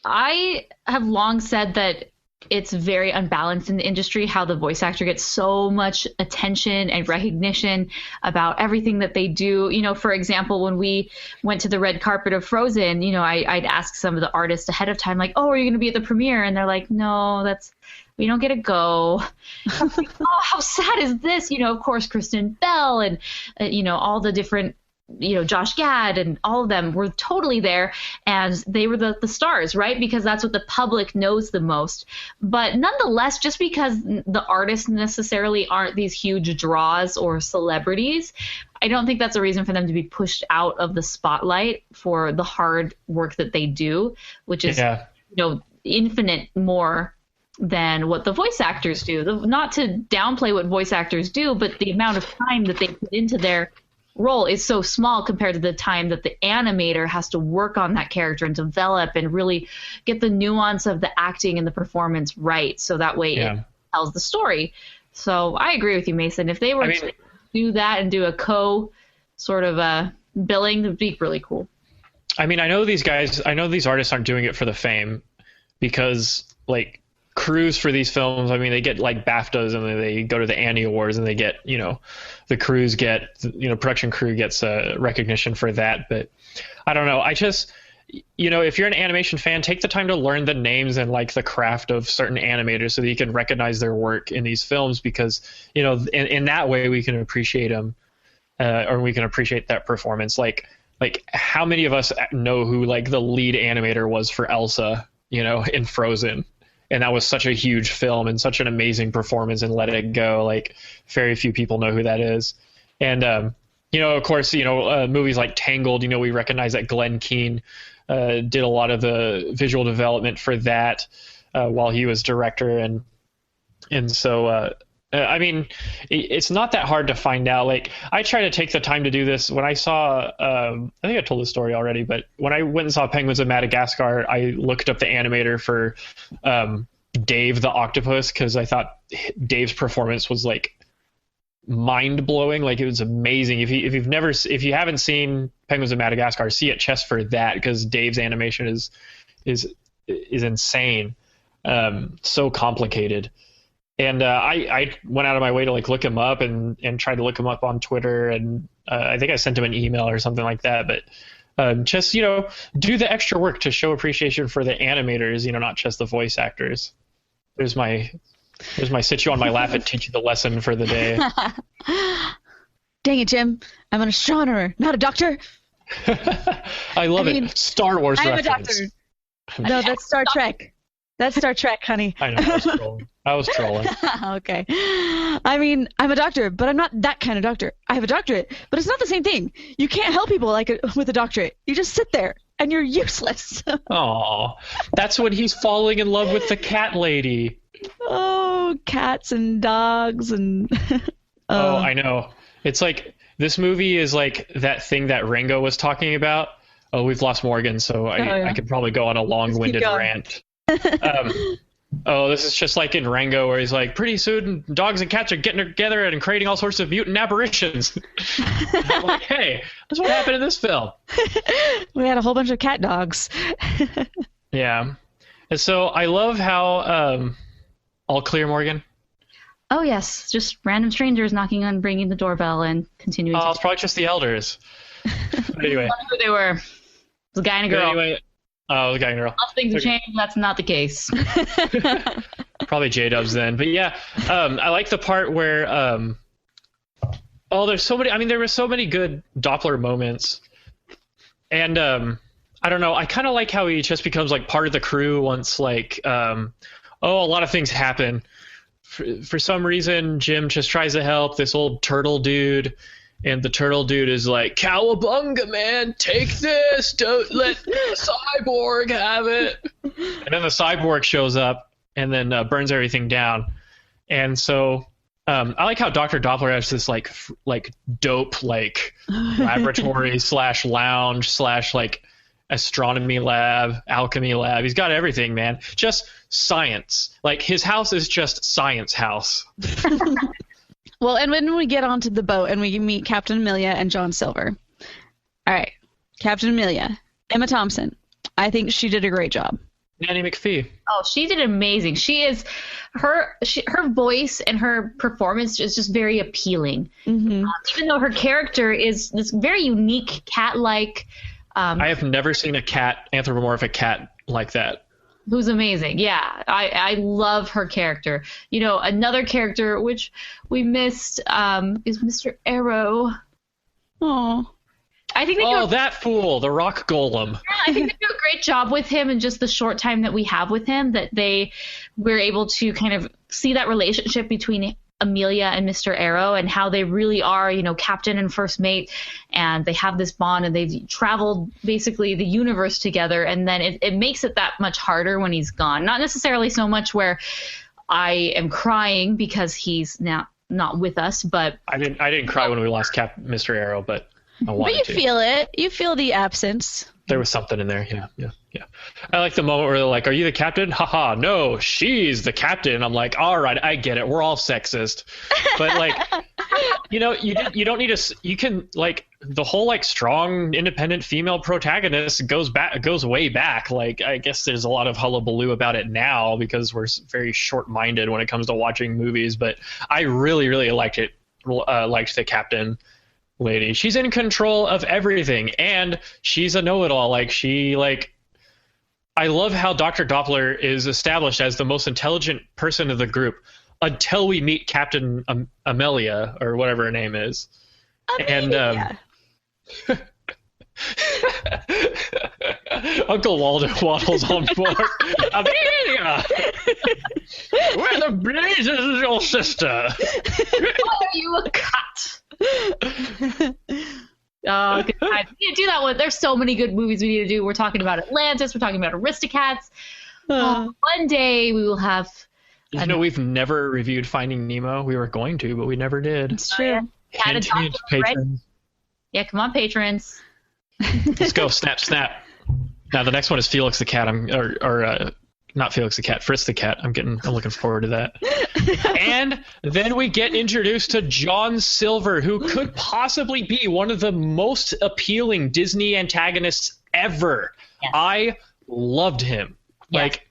I have long said that it's very unbalanced in the industry how the voice actor gets so much attention and recognition about everything that they do. For example, when we went to the red carpet of Frozen, I'd ask some of the artists ahead of time, like, oh, are you going to be at the premiere? And they're like, no, we don't get to go. Like, oh, how sad is this? Of course, Kristen Bell and, all the different, Josh Gad and all of them were totally there, and they were the stars, right? Because that's what the public knows the most. But nonetheless, just because the artists necessarily aren't these huge draws or celebrities, I don't think that's a reason for them to be pushed out of the spotlight for the hard work that they do, which is, infinite more than what the voice actors do. Not to downplay what voice actors do, but the amount of time that they put into their role is so small compared to the time that the animator has to work on that character and develop and really get the nuance of the acting and the performance right, so that way it tells the story. So I agree with you, Mason. If they were to do that and do a sort of billing, it would be really cool. I know these artists aren't doing it for the fame, because like crews for these films, they get like BAFTAs and they go to the Annie Awards and they get, the crews get, production crew gets recognition for that. But I don't know. I just, if you're an animation fan, take the time to learn the names and like the craft of certain animators so that you can recognize their work in these films, because, in that way we can appreciate them, or we can appreciate that performance. Like how many of us know who like the lead animator was for Elsa, in Frozen? And that was such a huge film and such an amazing performance in Let It Go. Like, very few people know who that is. And, of course, movies like Tangled, we recognize that Glenn Keane did a lot of the visual development for that while he was director. And so, it's not that hard to find out. Like, I try to take the time to do this. When I saw, I think I told this story already, but when I went and saw Penguins of Madagascar, I looked up the animator for Dave the Octopus, because I thought Dave's performance was like mind blowing. Like, it was amazing. If you haven't seen Penguins of Madagascar, see it just for that, because Dave's animation is insane. So complicated. And I went out of my way to like look him up and tried to look him up on Twitter, and I think I sent him an email or something like that. But just do the extra work to show appreciation for the animators, not just the voice actors. There's my sit you on my lap and teach you the lesson for the day. Dang it, Jim! I'm an astronomer, not a doctor. I love it. Star Wars reference. I'm a doctor. No, that's Star Trek. That's Star Trek, honey. I know. I was trolling. Okay. I'm a doctor, but I'm not that kind of doctor. I have a doctorate, but it's not the same thing. You can't help people with a doctorate. You just sit there, and you're useless. Aw. That's when he's falling in love with the cat lady. Oh, cats and dogs and... Oh, I know. It's like, this movie is like that thing that Ringo was talking about. Oh, we've lost Morgan, so I could probably go on a long-winded rant. This is just like in Rango, where he's like, pretty soon dogs and cats are getting together and creating all sorts of mutant apparitions. I'm like, hey, that's what happened in this film. We had a whole bunch of cat dogs. Yeah. And so I love how all clear, Morgan. Oh yes, just random strangers knocking on, ringing the doorbell, and continuing. Oh, it's probably just the elders. But anyway, I who they were. It was a guy and a girl. Anyway, oh, the guy and a girl. Unless things have changed, that's not the case. Probably J-Dubs then. But yeah, I like the part where there's so many. I mean, there were so many good Doppler moments, and I don't know. I kind of like how he just becomes like part of the crew once like a lot of things happen. For some reason, Jim just tries to help this old turtle dude, and the turtle dude is like, "Cowabunga, man, take this. Don't let the cyborg have it." And then the cyborg shows up and then burns everything down. And so I like how Dr. Doppler has this like dope like laboratory / lounge / like astronomy lab, alchemy lab. He's got everything, man. Just science. Like his house is just science house. Well, and when we get onto the boat and we meet Captain Amelia and John Silver. All right, Captain Amelia, Emma Thompson. I think she did a great job. Nanny McPhee. Oh, she did amazing. She is her voice and her performance is just very appealing. Mm-hmm. Even though her character is this very unique cat-like. I have never seen a anthropomorphic cat like that. Who's amazing. Yeah, I love her character. You know, another character which we missed is Mr. Arrow. Oh. I think that fool, the rock golem. Yeah, I think they do a great job with him in just the short time that we have with him, that we're able to kind of see that relationship between Amelia and Mr. Arrow and how they really are, you know, captain and first mate, and they have this bond and they've traveled basically the universe together, and then it makes it that much harder when he's gone. Not necessarily so much where I am crying because he's now not with us, but I didn't cry when we lost Mr. Arrow, but I wanted to. But you feel it. You feel the absence. There was something in there. Yeah. I like the moment where they're like, "Are you the captain?" Haha, no, she's the captain. I'm like, all right, I get it. We're all sexist. But like, you know, you don't need you can like the whole like strong independent female protagonist goes way back. Like, I guess there's a lot of hullabaloo about it now because we're very short-minded when it comes to watching movies, but I really, really liked the captain lady. She's in control of everything, and she's a know-it-all. I love how Dr. Doppler is established as the most intelligent person of the group until we meet Captain Amelia, or whatever her name is. Amelia. And Uncle Waldo waddles on board. Amelia! Where the blazes is your sister? Why are you a cat? Oh, good time. We need to do that one. There's so many good movies we need to do. We're talking about Atlantis. We're talking about Aristocats. One day we will have. You know, we've never reviewed Finding Nemo. We were going to, but we never did. It's true. Hint, patrons. Yeah, come on, patrons. Let's go. Snap. Now the next one is Felix the Cat. Not Felix the Cat, Fritz the Cat. I'm looking forward to that. And then we get introduced to John Silver, who could possibly be one of the most appealing Disney antagonists ever. Yes. I loved him. Yes. Like,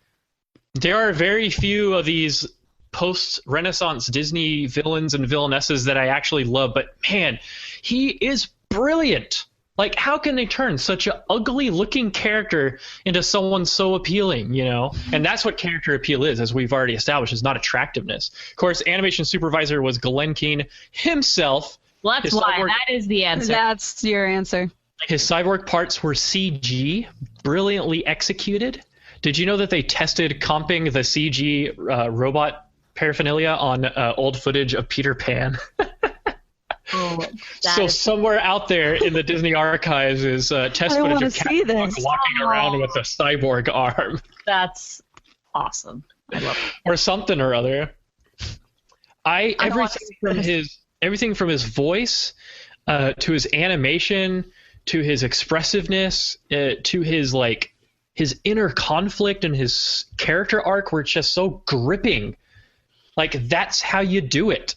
there are very few of these post-Renaissance Disney villains and villainesses that I actually love, but man, he is brilliant. Like, how can they turn such an ugly-looking character into someone so appealing, you know? And that's what character appeal is, as we've already established, is not attractiveness. Of course, animation supervisor was Glenn Keane himself. Well, that's why. That is the answer. That's your answer. His cyborg parts were CG, brilliantly executed. Did you know that they tested comping the CG robot paraphernalia on old footage of Peter Pan? So somewhere out there in the Disney archives is test footage of Cat walking around with a cyborg arm. That's awesome. I love it. Or something or other. Everything from his voice to his animation to his expressiveness to his inner conflict and his character arc were just so gripping. Like, that's how you do it.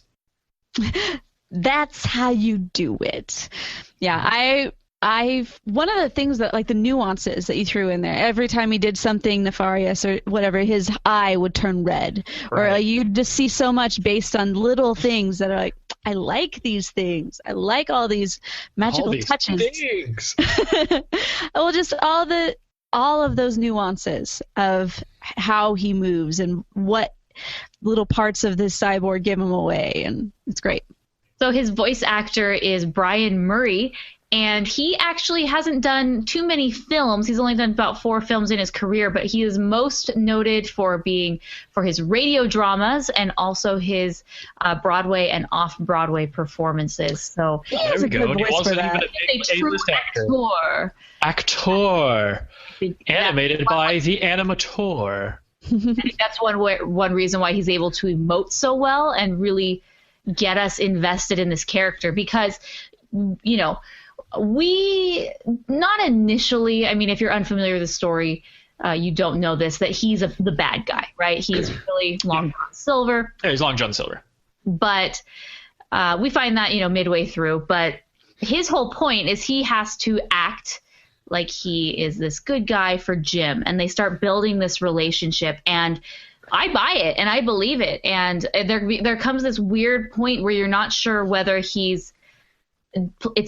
That's how you do it. Yeah, one of the things that, like, the nuances that you threw in there, every time he did something nefarious or whatever, his eye would turn red. Right. Or like, you just see so much based on little things that are like, I like these things. I like all these magical touches. Things. Well, just all of those nuances of how he moves and what little parts of this cyborg give him away, and it's great. So his voice actor is Brian Murray, and he actually hasn't done too many films. He's only done about 4 films in his career, but he is most noted for his radio dramas and also his Broadway and off-Broadway performances. So he has a good voice for that. He's a true actor. Animated by the animator. I think that's one reason why he's able to emote so well and really get us invested in this character, because, you know, we not initially, I mean, if you're unfamiliar with the story, you don't know this, that he's the bad guy, right? He's really Long John Silver. Yeah, he's Long John Silver. But we find that, you know, midway through. But his whole point is he has to act like he is this good guy for Jim, and they start building this relationship, and I buy it and I believe it. And there comes this weird point where you're not sure whether it's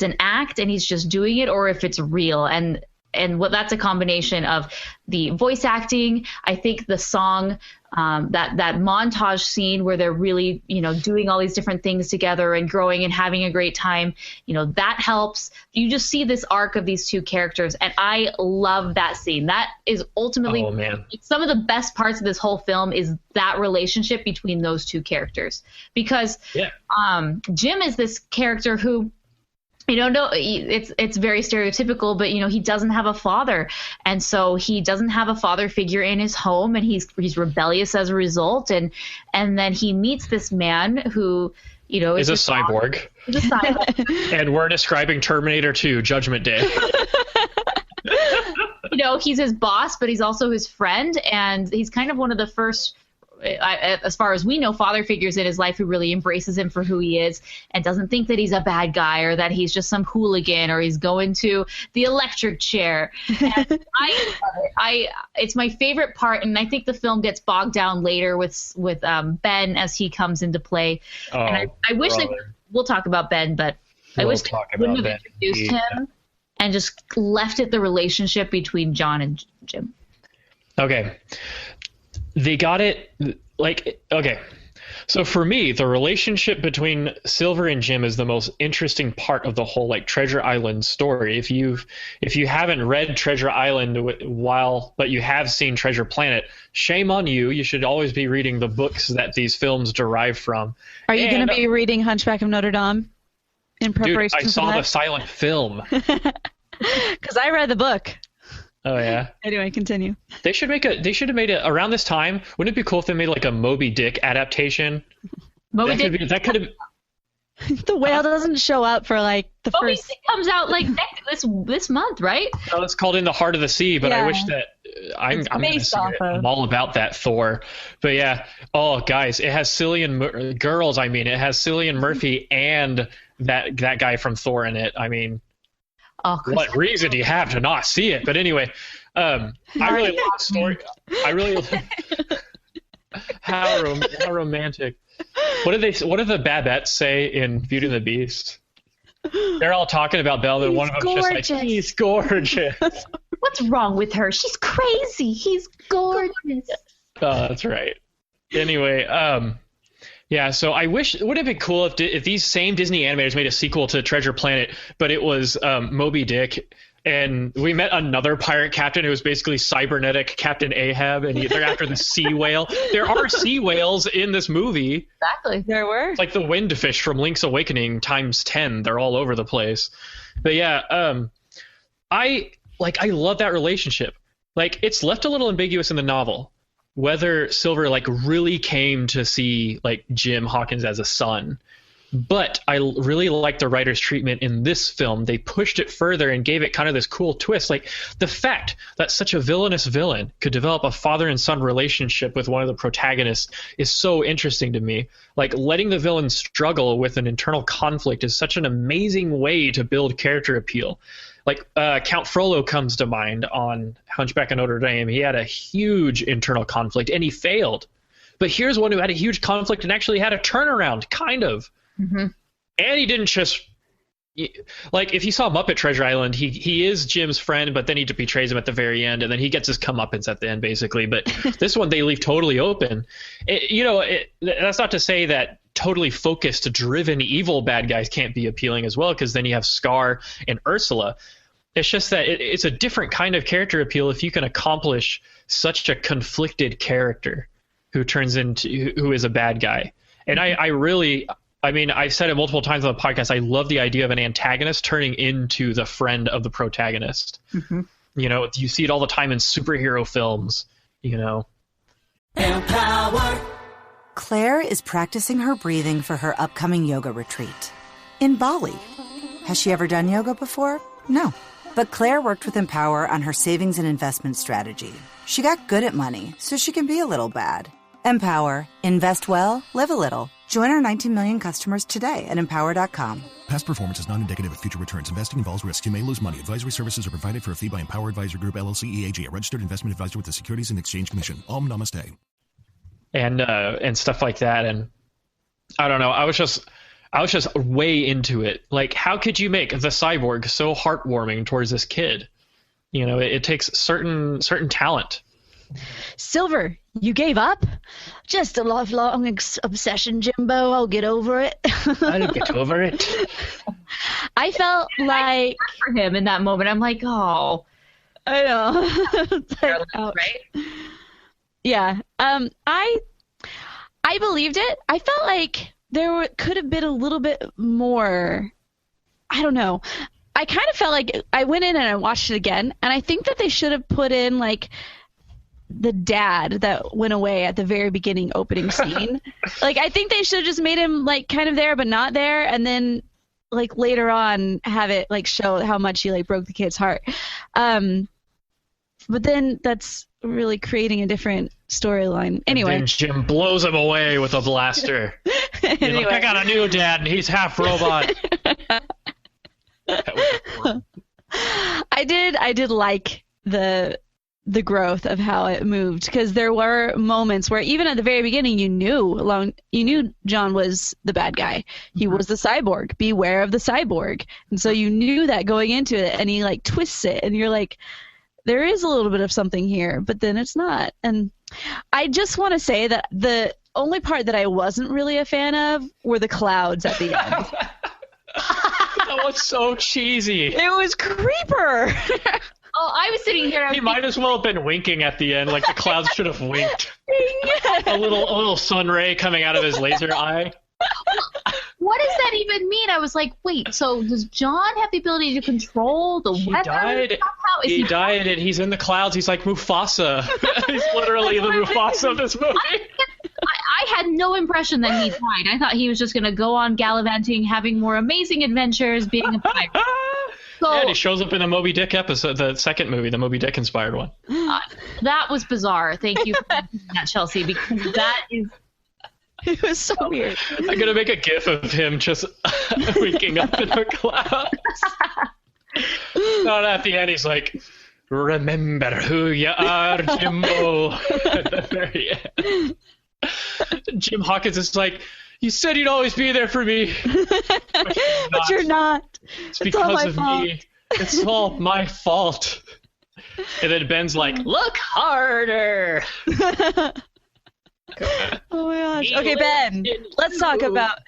an act and he's just doing it, or if it's real. And what that's a combination of the voice acting. I think the song, that montage scene where they're really, you know, doing all these different things together and growing and having a great time, you know, that helps. You just see this arc of these two characters, and I love that scene. That is ultimately some of the best parts of this whole film, is that relationship between those two characters. Because Jim is this character who, you know, no, it's very stereotypical, but, you know, he doesn't have a father, and so he doesn't have a father figure in his home, and he's rebellious as a result, and then he meets this man who, you know, is a cyborg. He's a cyborg. And we're describing Terminator 2: Judgment Day. You know, he's his boss, but he's also his friend, and he's kind of one of the first, as far as we know, father figures in his life who really embraces him for who he is and doesn't think that he's a bad guy or that he's just some hooligan or he's going to the electric chair. And I love it. It's my favorite part, and I think the film gets bogged down later with Ben as he comes into play. Oh, and I wish we'll talk about Ben, but I wish they wouldn't have introduced him and just left it the relationship between John and Jim. Okay. They got it, like, okay. So for me, the relationship between Silver and Jim is the most interesting part of the whole, like, Treasure Island story. If you haven't read Treasure Island but you have seen Treasure Planet, shame on you. You should always be reading the books that these films derive from. Are you going to be reading Hunchback of Notre Dame in preparation? Dude, I saw the silent film. Because I read the book. Oh yeah. Anyway, continue. They should have made it around this time. Wouldn't it be cool if they made like a Moby Dick adaptation? That could have. The whale doesn't show up for like the Moby first. Dick comes out like this month, right? No, it's called In the Heart of the Sea. But I wish that I'm all about that Thor. But yeah. Oh guys, it has Cillian girls. I mean, it has Cillian Murphy and that guy from Thor in it. I mean. Oh, what reason do you have to not see it? But anyway, I really love the story. I really how romantic. What do the Babettes say in Beauty and the Beast? They're all talking about Belle, and one of them's just like, he's gorgeous. What's wrong with her? She's crazy. He's gorgeous. Oh, that's right. Anyway, yeah, so I wish, would it have been cool if these same Disney animators made a sequel to Treasure Planet, but it was Moby Dick, and we met another pirate captain who was basically cybernetic Captain Ahab, and they're after the sea whale. There are sea whales in this movie. Exactly, there were. It's like the windfish from Link's Awakening times 10. They're all over the place. But yeah, I love that relationship. Like, it's left a little ambiguous in the novel whether Silver like really came to see like Jim Hawkins as a son, But I really like the writer's treatment in this film. They pushed it further and gave it kind of this cool twist. Like the fact that such a villainous villain could develop a father and son relationship with one of the protagonists is so interesting to me. Like letting the villain struggle with an internal conflict is such an amazing way to build character appeal. Like Count Frollo comes to mind on Hunchback of Notre Dame. He had a huge internal conflict and he failed. But here's one who had a huge conflict and actually had a turnaround, kind of. Mm-hmm. And he didn't just like, if you saw Muppet Treasure Island, he is Jim's friend, but then he betrays him at the very end, and then he gets his comeuppance at the end, basically. But this one they leave totally open. That's not to say that totally focused, driven, evil bad guys can't be appealing as well, because then you have Scar and Ursula. It's just that it's a different kind of character appeal if you can accomplish such a conflicted character who is a bad guy. And I've said it multiple times on the podcast. I love the idea of an antagonist turning into the friend of the protagonist. Mm-hmm. You see it all the time in superhero films, Empower. Claire is practicing her breathing for her upcoming yoga retreat in Bali. Has she ever done yoga before? No. But Claire worked with Empower on her savings and investment strategy. She got good at money, so she can be a little bad. Empower. Invest well, live a little. Join our 19 million customers today at Empower.com. Past performance is not indicative of future returns. Investing involves risks. You may lose money. Advisory services are provided for a fee by Empower Advisor Group, LLC, EAG, a registered investment advisor with the Securities and Exchange Commission. Om Namaste. And stuff like that. And I don't know. I was just way into it. Like, how could you make the cyborg so heartwarming towards this kid? It takes certain talent. Silver, you gave up? Just a lifelong obsession, Jimbo. I'll get over it. I'll get over it. I felt like for him in that moment. I'm like, oh, I know. Right? Yeah. I believed it. I felt like there could have been a little bit more. I don't know. I kind of felt like I went in and I watched it again, and I think that they should have put in like the dad that went away at the very beginning opening scene. Like, I think they should have just made him like kind of there but not there, and then like later on have it like show how much he like broke the kid's heart. But then that's really creating a different storyline. Anyway, and then Jim blows him away with a blaster. Anyway. Like, I got a new dad and he's half robot. I did like the growth of how it moved, because there were moments where even at the very beginning you knew John was the bad guy. He was the cyborg. Beware of the cyborg. And so you knew that going into it, and he like twists it, and you're like, there is a little bit of something here, but then it's not. And I just want to say that the only part that I wasn't really a fan of were the clouds at the end. That was so cheesy. It was creeper. Oh, I was sitting here. He might as well have been winking at the end. Like the clouds should have winked. A little sun ray coming out of his laser eye. What does that even mean? I was like, wait, so does John have the ability to control the weather? He died, and he's in the clouds. He's like Mufasa. He's literally the Mufasa of this movie. I had no impression that he died. I thought he was just going to go on gallivanting, having more amazing adventures, being a pirate. So, yeah, and he shows up in the Moby Dick episode, the second movie, the Moby Dick inspired one. That was bizarre. Thank you for that, Chelsea, because that is... It was so weird. I'm going to make a gif of him just winking up in the clouds. Not at the end, he's like, remember who you are, Jimbo. At the very end. Jim Hawkins is like, you said you'd always be there for me. But you're not. It's because of me. It's all my fault. And then Ben's like, look harder. Oh my gosh. Okay, Ben. Let's talk about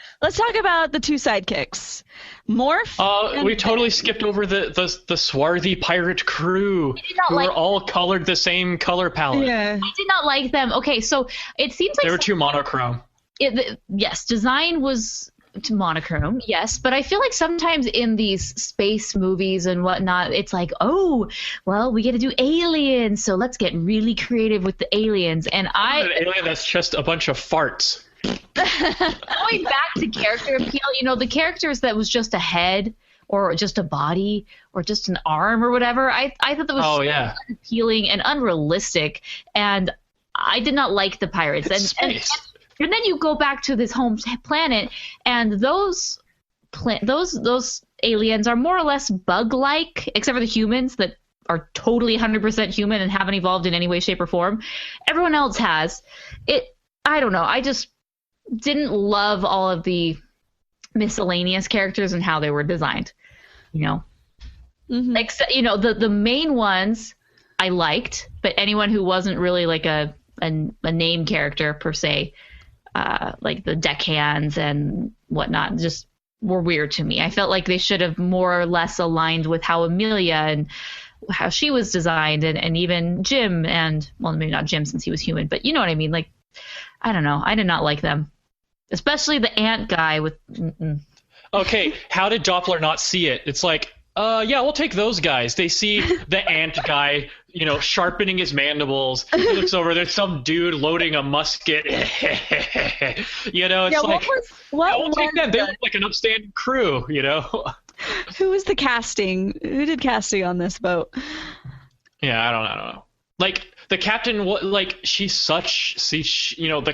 the two sidekicks. Morph. We totally skipped over the swarthy pirate crew who were all colored the same color palette. Yeah. I did not like them. Okay, so it seems like they were too monochrome. Yes, design was monochrome, yes, but I feel like sometimes in these space movies and whatnot, it's like, oh, well, we get to do aliens, so let's get really creative with the aliens. And an alien that's just a bunch of farts. Going back to character appeal, the characters that was just a head or just a body or just an arm or whatever, I thought that was appealing and unrealistic, and I did not like the pirates. And then you go back to this home planet, and those aliens are more or less bug-like, except for the humans that are totally 100% human and haven't evolved in any way, shape, or form. Everyone else has. I don't know. I just didn't love all of the miscellaneous characters and how they were designed. Mm-hmm. Except, the main ones I liked, but anyone who wasn't really like a name character per se, like the deckhands and whatnot, just were weird to me. I felt like they should have more or less aligned with how Amelia and how she was designed, and even Jim, and well, maybe not Jim since he was human, but you know what I mean. Like, I don't know. I did not like them, especially the ant guy with. Okay, how did Doppler not see it? It's like, yeah, we'll take those guys. They see the ant guy, sharpening his mandibles. He looks over, there's some dude loading a musket. It's like, we'll take them. They look like an upstanding crew, Who was the casting? Who did casting on this boat? Yeah, I don't know. Like, the captain, the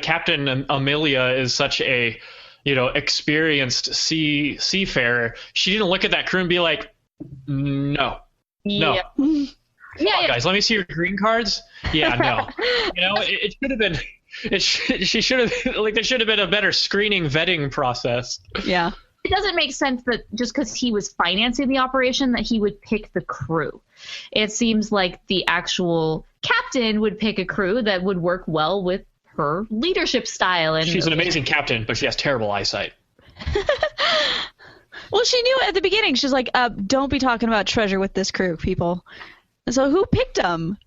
captain, Amelia, is such a, experienced seafarer. She didn't look at that crew and be like, no. Yeah. Yeah, guys, let me see your green cards. Yeah, no. It should have been. She should have. Like, there should have been a better screening, vetting process. Yeah. It doesn't make sense that just because he was financing the operation that he would pick the crew. It seems like the actual captain would pick a crew that would work well with her leadership style. And she's an amazing captain, but she has terrible eyesight. Well, she knew at the beginning. She's like, don't be talking about treasure with this crew, people. So who picked them?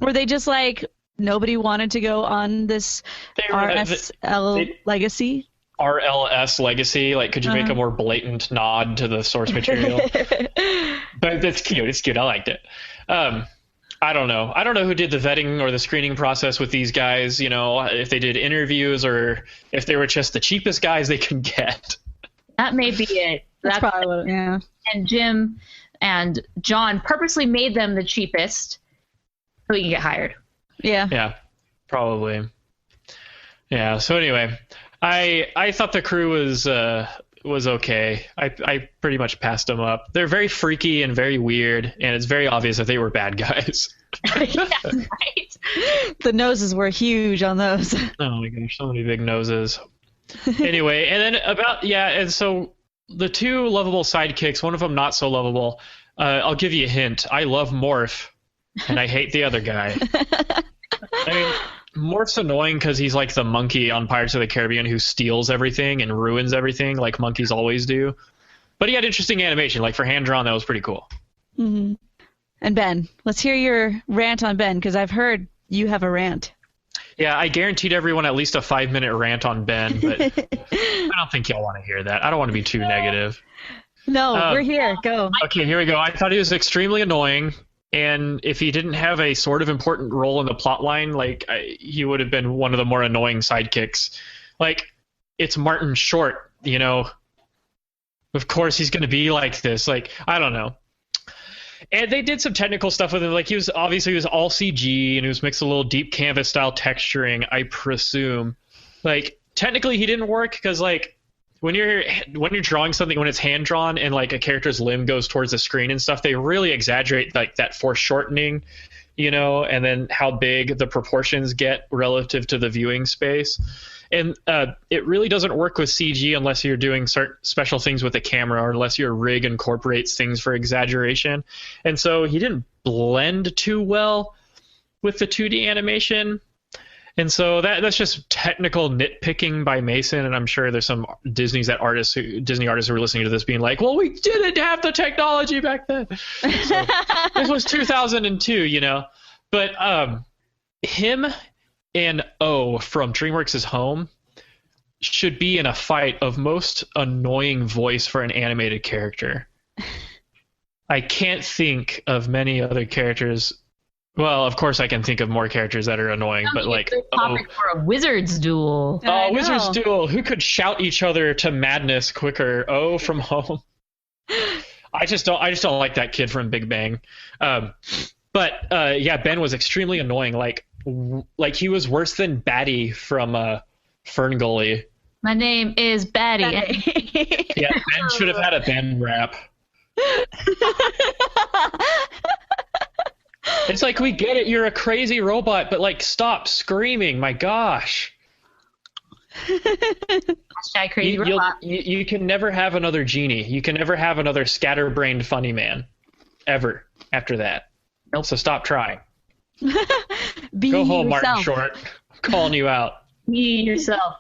Were they just like, nobody wanted to go on this RSL legacy? RLS legacy, like, could you make a more blatant nod to the source material? But that's cute. It's cute. I liked it. I don't know who did the vetting or the screening process with these guys, if they did interviews or if they were just the cheapest guys they could get. That may be it. That's probably what, yeah. And Jim and John purposely made them the cheapest so he can get hired. Yeah. Yeah, probably. Yeah, so anyway, I thought the crew was okay. I pretty much passed them up. They're very freaky and very weird, and it's very obvious that they were bad guys. Yeah, right. The noses were huge on those. Oh my gosh, so many big noses. Anyway, and then and so the two lovable sidekicks, one of them not so lovable. I'll give you a hint. I love Morph, and I hate the other guy. I mean, Morph's annoying because he's like the monkey on Pirates of the Caribbean who steals everything and ruins everything like monkeys always do. But he had interesting animation. Like, for hand-drawn, that was pretty cool. Mm-hmm. And Ben, let's hear your rant on Ben, because I've heard you have a rant. Yeah, I guaranteed everyone at least a 5-minute rant on Ben, but I don't think y'all want to hear that. I don't want to be too negative. No, we're here. Go. Okay, here we go. I thought he was extremely annoying. And if he didn't have a sort of important role in the plot line, like, he would have been one of the more annoying sidekicks. Like, it's Martin Short, Of course he's going to be like this. Like, I don't know. And they did some technical stuff with him. Like, he was all CG, and he was mixed a little deep canvas style texturing, I presume. Like, technically he didn't work because, like, when you're drawing something, when it's hand drawn and like a character's limb goes towards the screen and stuff, they really exaggerate like that foreshortening, and then how big the proportions get relative to the viewing space. And it really doesn't work with CG unless you're doing certain special things with the camera, or unless your rig incorporates things for exaggeration. And so he didn't blend too well with the 2D animation. And so that's just technical nitpicking by Mason, and I'm sure there's some Disney artists who are listening to this being like, well, we didn't have the technology back then. So, this was 2002, But him and O from DreamWorks' Home should be in a fight of most annoying voice for an animated character. I can't think of many other characters Well, of course I can think of more characters that are annoying, but like topic for a wizard's duel. Oh, wizard's duel! Who could shout each other to madness quicker? Oh, from home. I just don't like that kid from Big Bang. But Ben was extremely annoying. Like he was worse than Batty from Fern Gully. My name is Batty. Yeah, Ben should have had a Ben rap. It's like, we get it, you're a crazy robot, but like, stop screaming, my gosh. Crazy robot. You can never have another genie. You can never have another scatterbrained funny man. Ever. After that. Nope. So stop trying. Go home, Martin Short. I'm calling you out. Be yourself.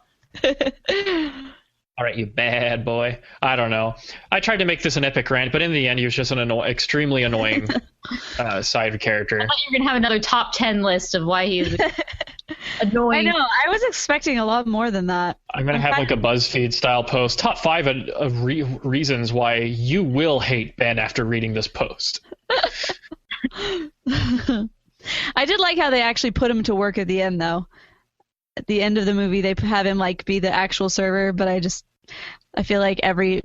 All right, you bad boy. I don't know. I tried to make this an epic rant, but in the end, he was just an extremely annoying side character. I thought you were going to have another top 10 list of why he's annoying. I know. I was expecting a lot more than that. I'm going to have like a BuzzFeed style post. Top 5 reasons why you will hate Ben after reading this post. I did like how they actually put him to work at the end, though. At the end of the movie, they have him like be the actual server, but I feel like every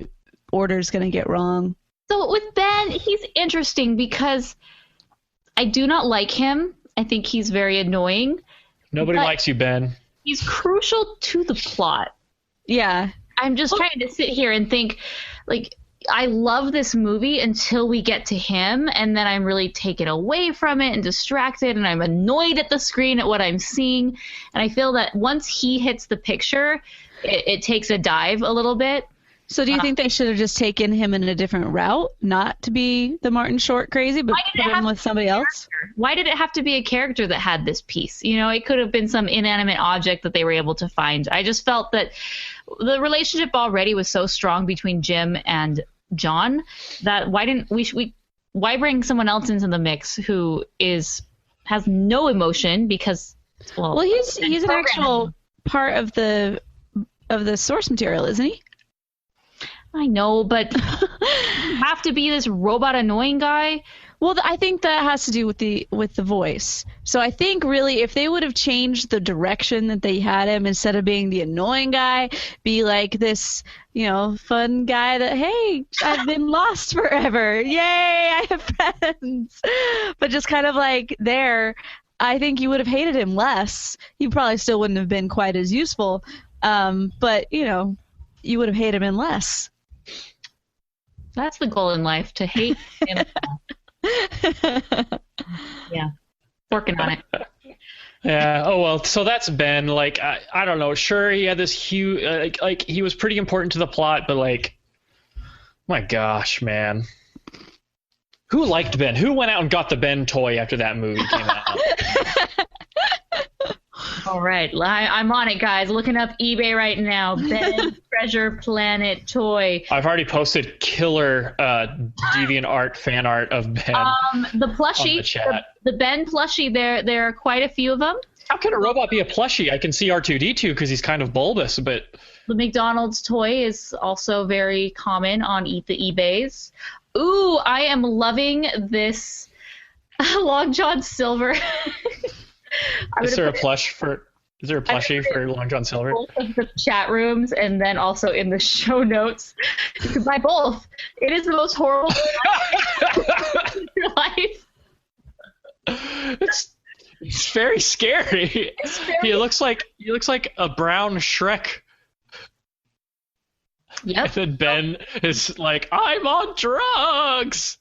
order is going to get wrong. So with Ben, he's interesting because I do not like him. I think he's very annoying. Nobody likes you, Ben. He's crucial to the plot. Yeah. I'm just trying to sit here and think, like, I love this movie until we get to him, and then I'm really taken away from it and distracted, and I'm annoyed at the screen at what I'm seeing. And I feel that once he hits the picture, it takes a dive a little bit. So do you think they should have just taken him in a different route, not to be the Martin Short crazy, but put him with somebody else? Why did it have to be a character that had this piece? You know, it could have been some inanimate object that they were able to find. I just felt that the relationship already was so strong between Jim and John that why bring someone else into the mix who has no emotion because he's an actual part of the source material, isn't he? I know, but you have to be this robot annoying guy. Well, I think that has to do with the voice. So I think really if they would have changed the direction that they had him, instead of being the annoying guy, be like this, fun guy that, hey, I've been lost forever. Yay, I have friends. But just kind of like there, I think you would have hated him less. He probably still wouldn't have been quite as useful. But, you would have hated him less. That's the goal in life, to hate him. Yeah, working on it. Yeah. Oh well. So that's Ben. Like I don't know. Sure, he had this huge. Like he was pretty important to the plot, but like, my gosh, man. Who liked Ben? Who went out and got the Ben toy after that movie came out? All right, I'm on it, guys. Looking up eBay right now. Ben Treasure Planet toy. I've already posted killer DeviantArt fan art of Ben. The plushie, on the chat. The Ben plushie. There are quite a few of them. How can a robot be a plushie? I can see R2-D2 because he's kind of bulbous, but the McDonald's toy is also very common on the eBays. Ooh, I am loving this Long John Silver. Is there a plushie for Long John Silver? Both of the chat rooms, and then also in the show notes. You can buy both. It is the most horrible thing in your life. It's very scary. He looks like a brown Shrek. Yep. And then Ben is like, I'm on drugs.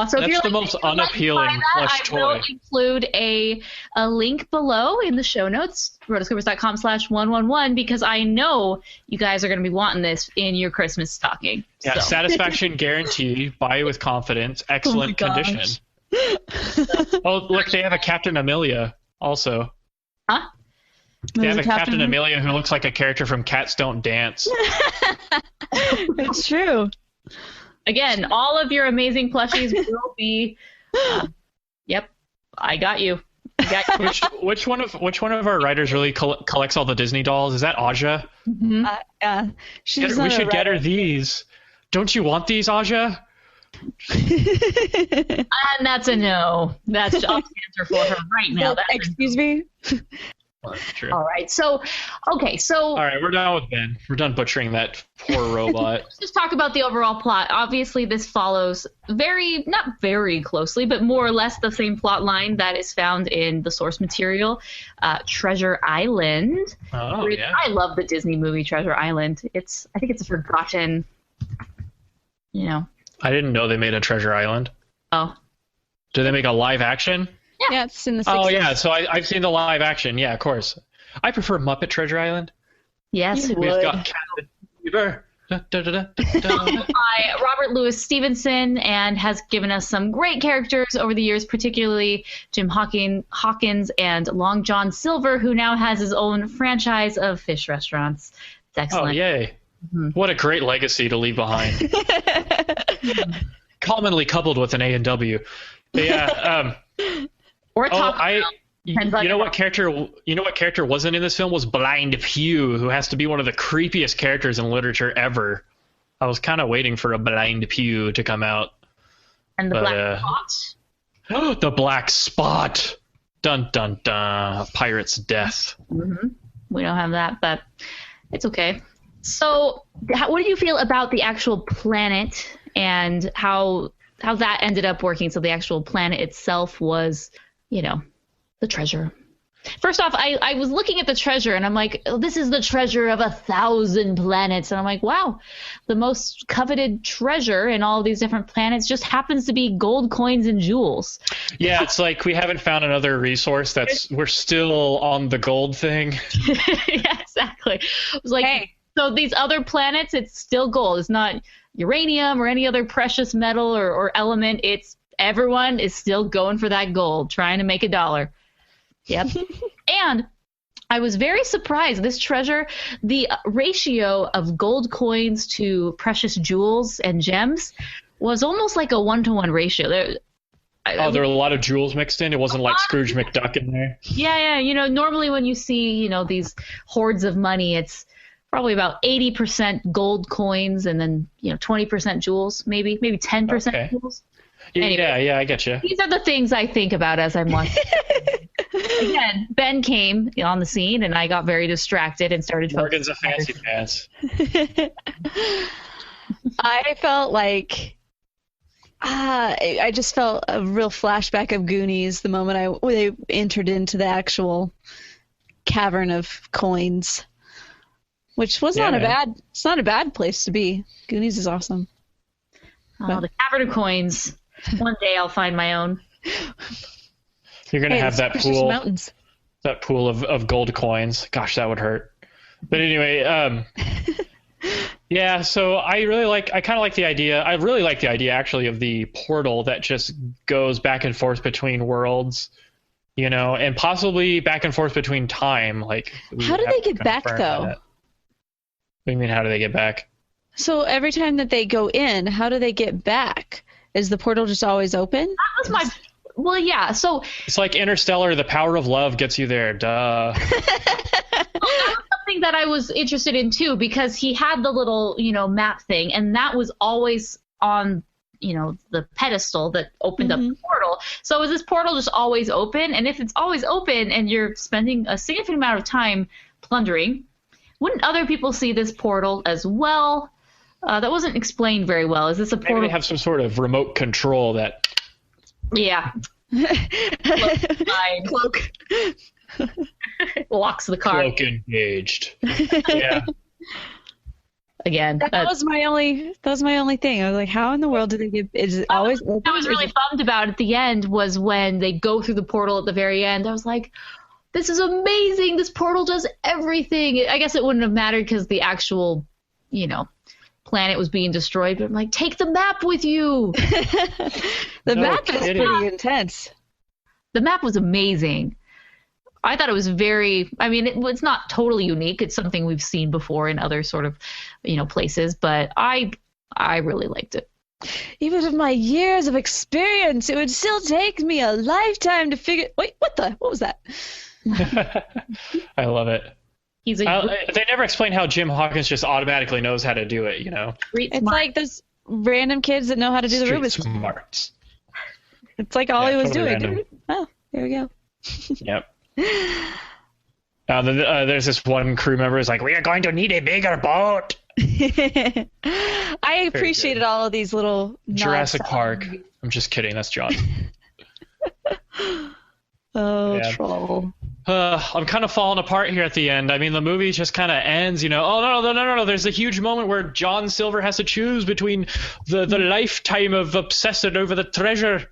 So that's the most unappealing plush toy. I will include a link below in the show notes, rotoscopers.com/111, because I know you guys are going to be wanting this in your Christmas stocking. Yeah, satisfaction guarantee. Buy with confidence. Excellent condition. Oh, look, they have a Captain Amelia also. Huh? They have a Captain Amelia who looks like a character from Cats Don't Dance. It's true. Again, all of your amazing plushies will be. Yep, I got you. Which one of our writers really collects all the Disney dolls? Is that Aja? Mm-hmm. We should get her these. Don't you want these, Aja? And that's a no. That's just answer for her right now. Excuse me? That's true. All right. So, okay. All right, we're done with Ben. We're done butchering that poor robot. Let's just talk about the overall plot. Obviously, this follows not very closely, but more or less the same plot line that is found in the source material, Treasure Island. Oh, yeah. I love the Disney movie Treasure Island. I think it's a forgotten, I didn't know they made a Treasure Island. Oh. Did they make a live action? Yeah, it's in the 60s. Oh, yeah, so I've seen the live action. Yeah, of course. I prefer Muppet Treasure Island. Yes, We've got Captain Beaver. By Robert Louis Stevenson, and has given us some great characters over the years, particularly Jim Hawkins and Long John Silver, who now has his own franchise of fish restaurants. It's excellent. Oh, yay. Mm-hmm. What a great legacy to leave behind. Commonly coupled with an A&W. Yeah. Or Taco you know what character wasn't in this film was Blind Pew, who has to be one of the creepiest characters in literature ever. I was kind of waiting for a Blind Pew to come out. And the Black Spot? The Black Spot. Dun, dun, dun. A pirate's death. Mm-hmm. We don't have that, but it's okay. So what did you feel about the actual planet and how that ended up working? So the actual planet itself was, the treasure. First off, I was looking at the treasure and I'm like, oh, this is the treasure of 1,000 planets. And I'm like, wow, the most coveted treasure in all these different planets just happens to be gold coins and jewels. Yeah, it's like we haven't found another resource we're still on the gold thing. Yeah, exactly. I was like, hey. So these other planets, it's still gold. It's not uranium or any other precious metal or element. Everyone is still going for that gold, trying to make $1. Yep. And I was very surprised. This treasure, the ratio of gold coins to precious jewels and gems was almost like a 1-to-1 ratio. There were a lot of jewels mixed in? It wasn't like Scrooge McDuck in there? Yeah. Normally when you see, these hoards of money, it's probably about 80% gold coins and then, 20% jewels, maybe 10% jewels. Anyway, yeah, I get you. These are the things I think about as I'm watching. Again, Ben came on the scene, and I got very distracted and started. Morgan's a fancy pants. I felt like I just felt a real flashback of Goonies the moment they entered into the actual cavern of coins, which was it's not a bad place to be. Goonies is awesome. Oh, the cavern of coins. One day I'll find my own. You're going to have that pool. Mountains. That pool of gold coins. Gosh, that would hurt. But anyway, yeah, so I kind of like the idea. I really like the idea, actually, of the portal that just goes back and forth between worlds, and possibly back and forth between time. Like, how do they get back, though? What do you mean, how do they get back? So every time that they go in, how do they get back? Is the portal just always open? That was well, yeah. So it's like Interstellar. The power of love gets you there. Duh. That was something that I was interested in too, because he had the little, map thing, and that was always on, the pedestal that opened up the portal. So is this portal just always open? And if it's always open and you're spending a significant amount of time plundering, wouldn't other people see this portal as well? That wasn't explained very well. Is this a portal? Maybe they have some sort of remote control that... Yeah. Cloak. Locks the car. Cloak engaged. Yeah. Again. That was my only thing. I was like, how in the world did they get... Is it always open? I was really bummed about at the end was when they go through the portal at the very end. I was like, this is amazing. This portal does everything. I guess it wouldn't have mattered because the actual, planet was being destroyed, but I'm like, take the map with you. The map is pretty intense. The map was amazing. I thought it was it's not totally unique. It's something we've seen before in other sort of, places, but I really liked it. Even with my years of experience, it would still take me a lifetime to figure... Wait, what was that? I love it. They never explain how Jim Hawkins just automatically knows how to do it, It's like those random kids that know how to do the Rubik's Cube. Smarts. It's like all he was totally doing. random. Oh, there we go. Yep. There's this one crew member who's like, we are going to need a bigger boat. I appreciated all of these little Jurassic Park. I'm just kidding. That's John. Troll. I'm kind of falling apart here at the end. I mean, the movie just kind of ends, Oh, no. There's a huge moment where John Silver has to choose between the lifetime of obsessing over the treasure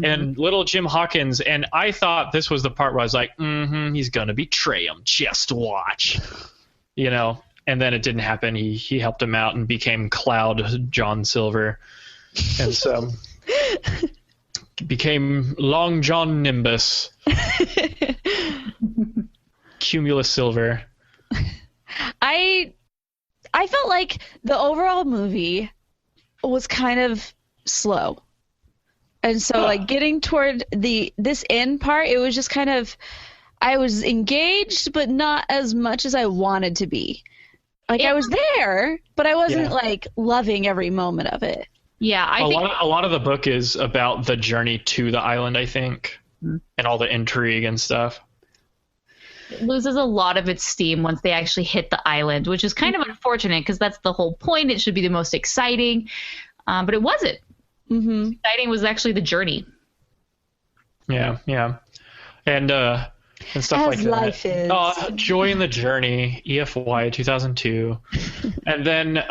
and little Jim Hawkins. And I thought this was the part where I was like, he's going to betray him. Just watch. And then it didn't happen. He helped him out and became Cloud John Silver. And so became Long John Nimbus. Cumulus Silver. I felt like the overall movie was kind of slow. And so like getting toward this end part, it was just kind of, I was engaged, but not as much as I wanted to be. Like I was there, but I wasn't like loving every moment of it. Yeah, a lot of the book is about the journey to the island, I think, and all the intrigue and stuff. It loses a lot of its steam once they actually hit the island, which is kind of unfortunate because that's the whole point. It should be the most exciting, but it wasn't. Exciting was actually the journey. Yeah, and stuff like that. Life is. Oh, Joy in the Journey, EFY 2002, and then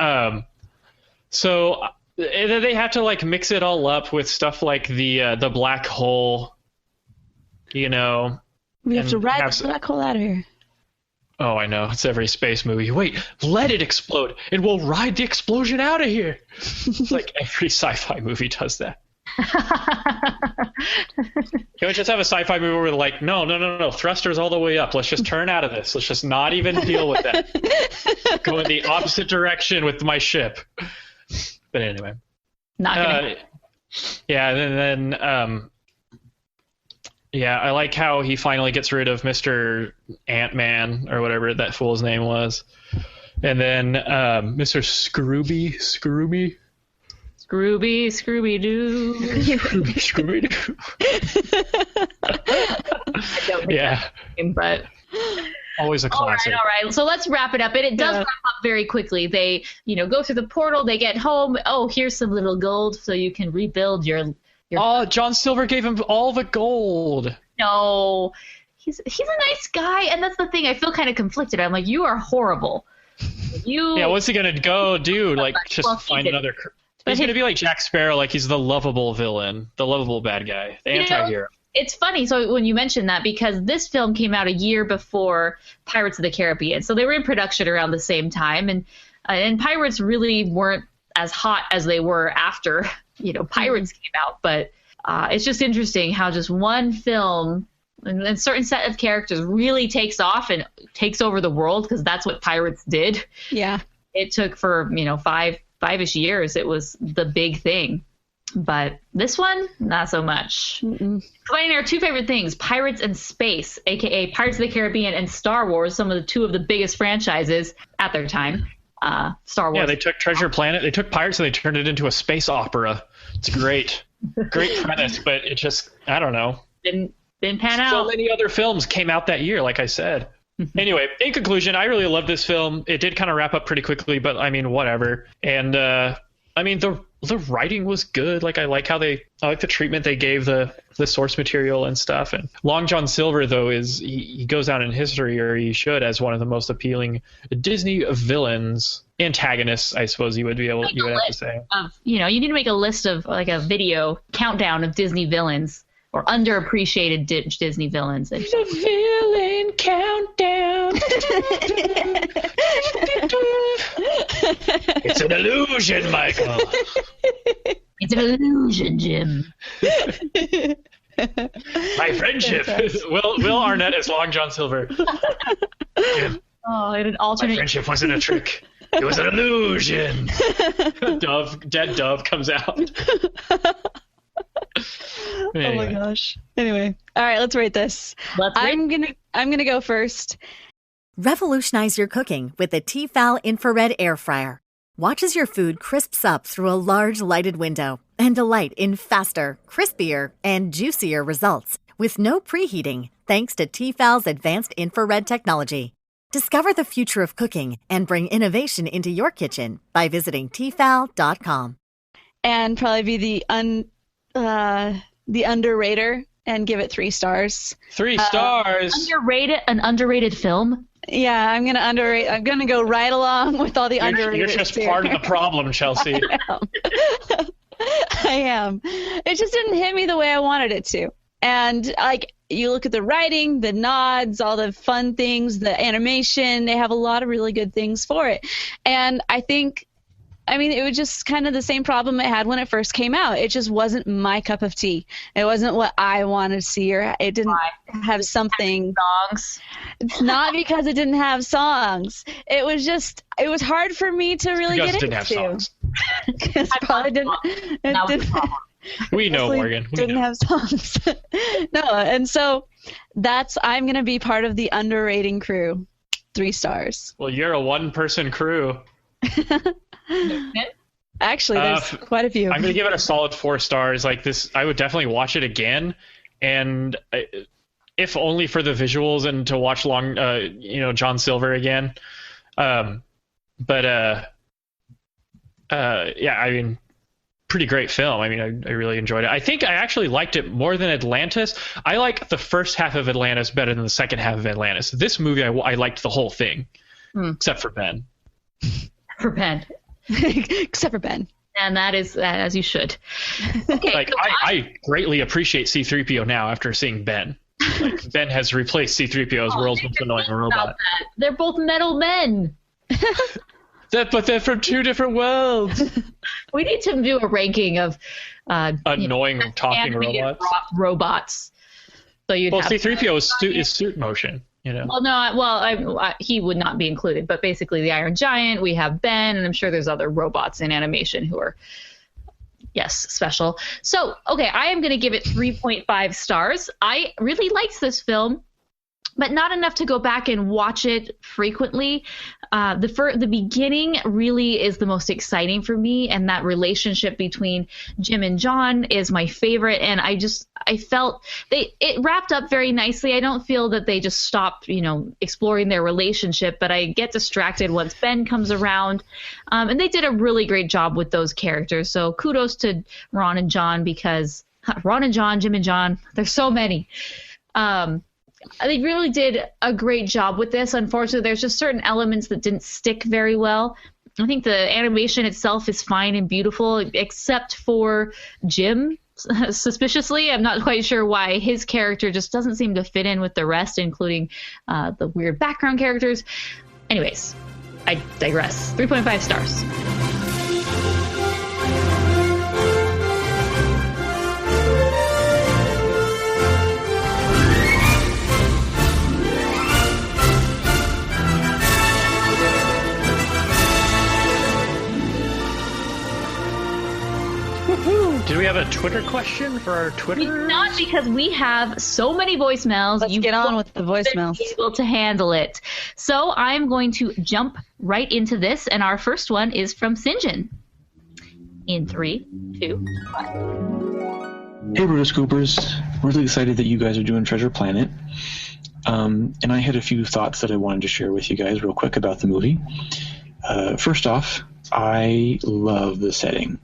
so they have to like mix it all up with stuff like the black hole, We have to ride the black hole out of here. Oh, I know. It's every space movie. Wait, let it explode, and we'll ride the explosion out of here. It's like every sci-fi movie does that. Can we just have a sci-fi movie where we're like, no, thrusters all the way up. Let's just turn out of this. Let's just not even deal with that. Go in the opposite direction with my ship. But anyway. Not gonna yeah, and then I like how he finally gets rid of Mr. Ant-Man or whatever that fool's name was. And then Mr. Scrooby-Doo. Scrooby-Doo. I don't know, but always a classic. All right. So let's wrap it up. And it does wrap up very quickly. They, go through the portal. They get home. Oh, here's some little gold so you can rebuild your. Oh, John Silver gave him all the gold. No, he's a nice guy, and that's the thing. I feel kind of conflicted. I'm like, you are horrible. What's he gonna go do? Like, just find another. He's gonna be like Jack Sparrow. Like, he's the lovable villain, the lovable bad guy, the anti-hero. It's funny. So when you mentioned that, because this film came out a year before Pirates of the Caribbean, so they were in production around the same time, and Pirates really weren't as hot as they were after Pirates came out. But it's just interesting how just one film and a certain set of characters really takes off and takes over the world, because that's what Pirates did. Yeah. It took for, five-ish years. It was the big thing. But this one, not so much. Combining our two favorite things, pirates and space, a.k.a. Pirates of the Caribbean and Star Wars, two of the biggest franchises at their time. Star Wars. Yeah, they took Treasure Planet, they took Pirates, and they turned it into a space opera. It's great. Great premise, but it just, I don't know. Didn't pan out. So many other films came out that year, like I said. Anyway, in conclusion, I really love this film. It did kind of wrap up pretty quickly, but I mean, whatever. And the writing was good. Like, I like the treatment they gave the source material and stuff. And Long John Silver, though, he goes down in history, or he should, as one of the most appealing Disney villains, antagonists, I suppose you would have to say. You need to make a list of like a video countdown of Disney villains or underappreciated Disney villains. The villain countdown. It's an illusion, Michael. It's an illusion, Jim. My friendship. Will Arnett is Long John Silver. In an alternate. My friendship wasn't a trick. It was an illusion. Dead dove comes out. Anyway. Oh my gosh. Anyway, all right, let's rate this. I'm gonna go first. Revolutionize your cooking with the Tefal infrared air fryer. Watch as your food crisps up through a large lighted window and delight in faster, crispier, and juicier results with no preheating thanks to Tefal's advanced infrared technology. Discover the future of cooking and bring innovation into your kitchen by visiting Tefal.com. And probably be the underrater and give it 3 stars. 3 stars. An underrated film. Yeah, I'm gonna go right along with all the underrated. You're just part of the problem, Chelsea. I am. It just didn't hit me the way I wanted it to. And like, you look at the writing, the nods, all the fun things, the animation, they have a lot of really good things for it. And it was just kind of the same problem it had when it first came out. It just wasn't my cup of tea. It wasn't what I wanted to see, or it didn't have something. Songs. It's not because it didn't have songs. It was hard for me to really get into. Didn't have songs. It probably didn't. It didn't. We know, Morgan. Didn't have songs. No, and so I'm going to be part of the underrating crew. 3 stars. Well, you're a one-person crew. Actually, there's quite a few. I'm going to give it a solid 4 stars. Like this, I would definitely watch it again, and if only for the visuals and to watch John Silver again. Pretty great film. I really enjoyed it. I think I actually liked it more than Atlantis. I like the first half of Atlantis better than the second half of Atlantis. This movie, I liked the whole thing, except for Ben. For Ben. Except for Ben. And that is as you should. Okay, I greatly appreciate C-3PO now after seeing Ben. Like, Ben has replaced C-3PO as world's most annoying robot. They're both metal men. But they're from 2 different worlds. We need to do a ranking of annoying talking robots. So C-3PO is suit motion. Well, no, he would not be included. But basically, the Iron Giant, we have Ben, and I'm sure there's other robots in animation who are, special. So, okay, I am going to give it 3.5 stars. I really liked this film, but not enough to go back and watch it frequently. The beginning really is the most exciting for me, and that relationship between Jim and John is my favorite. And I felt it wrapped up very nicely. I don't feel that they just stopped, exploring their relationship, but I get distracted once Ben comes around. And they did a really great job with those characters. So kudos to Ron and John, because Ron and John, Jim and John, there's so many. They really did a great job with this. Unfortunately, there's just certain elements that didn't stick very well. I think the animation itself is fine and beautiful, except for Jim. Suspiciously, I'm not quite sure why his character just doesn't seem to fit in with the rest, including the weird background characters. Anyways, I digress. 3.5 stars. Do we have a Twitter question for our Twitter? Not, because we have so many voicemails. Let's get on with the voicemails. Be able to handle it. So I'm going to jump right into this, and our first one is from Sinjin. In 3, 2, 1. Hey, Rotoscopers. Really excited that you guys are doing Treasure Planet. And I had a few thoughts that I wanted to share with you guys real quick about the movie. First off, I love the setting.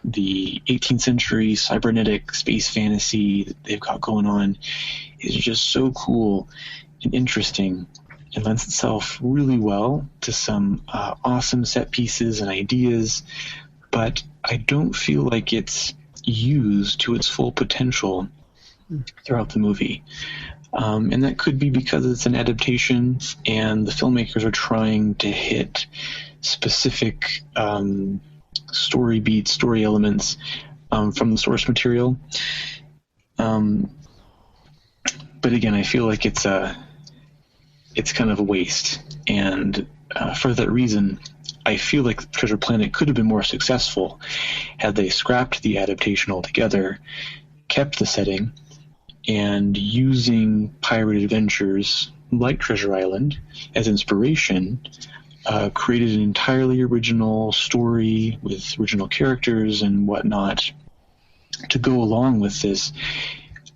The 18th century cybernetic space fantasy that they've got going on is just so cool and interesting. It lends itself really well to some awesome set pieces and ideas, but I don't feel like it's used to its full potential throughout the movie. And that could be because it's an adaptation and the filmmakers are trying to hit specific story beats, story elements from the source material. But again, I feel like it's kind of a waste. And for that reason, I feel like Treasure Planet could have been more successful had they scrapped the adaptation altogether, kept the setting, and using pirate adventures like Treasure Island as inspiration, created an entirely original story with original characters and whatnot to go along with this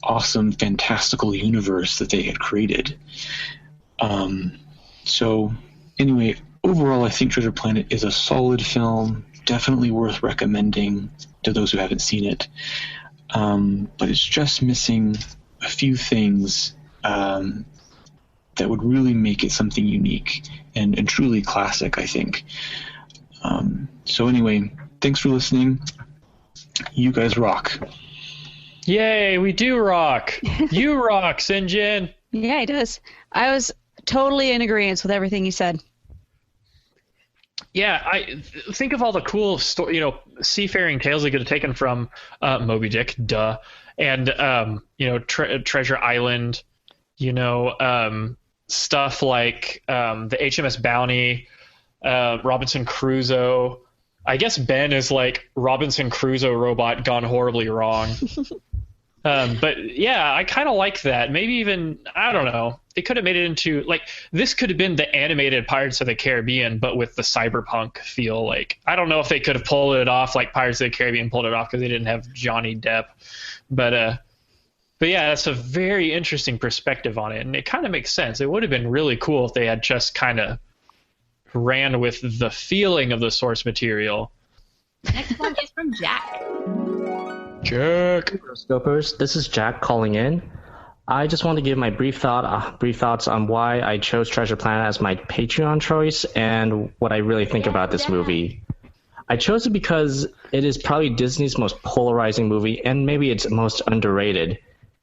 awesome, fantastical universe that they had created. So anyway, overall, I think Treasure Planet is a solid film, definitely worth recommending to those who haven't seen it. But it's just missing a few things that would really make it something unique and truly classic, I think. So anyway, thanks for listening. You guys rock. Yay, we do rock. You rock, Sinjin. Yeah, he does. I was totally in agreement with everything he said. Yeah, I think of all the cool seafaring tales they could have taken from Moby Dick, duh, and Treasure Island, stuff like the HMS Bounty, Robinson Crusoe. I guess Ben is like Robinson Crusoe robot gone horribly wrong. But yeah, I kind of like that. Maybe even, I don't know, they could have made it into, like, this could have been the animated Pirates of the Caribbean, but with the cyberpunk feel. Like, I don't know if they could have pulled it off like Pirates of the Caribbean pulled it off because they didn't have Johnny Depp. But yeah, that's a very interesting perspective on it, and it kind of makes sense. It would have been really cool if they had just kind of ran with the feeling of the source material. Next one is from Jack. Jack. Rotoscopers, this is Jack calling in. I just want to give my brief thoughts on why I chose Treasure Planet as my Patreon choice and what I really think about this movie. I chose it because it is probably Disney's most polarizing movie and maybe its most underrated.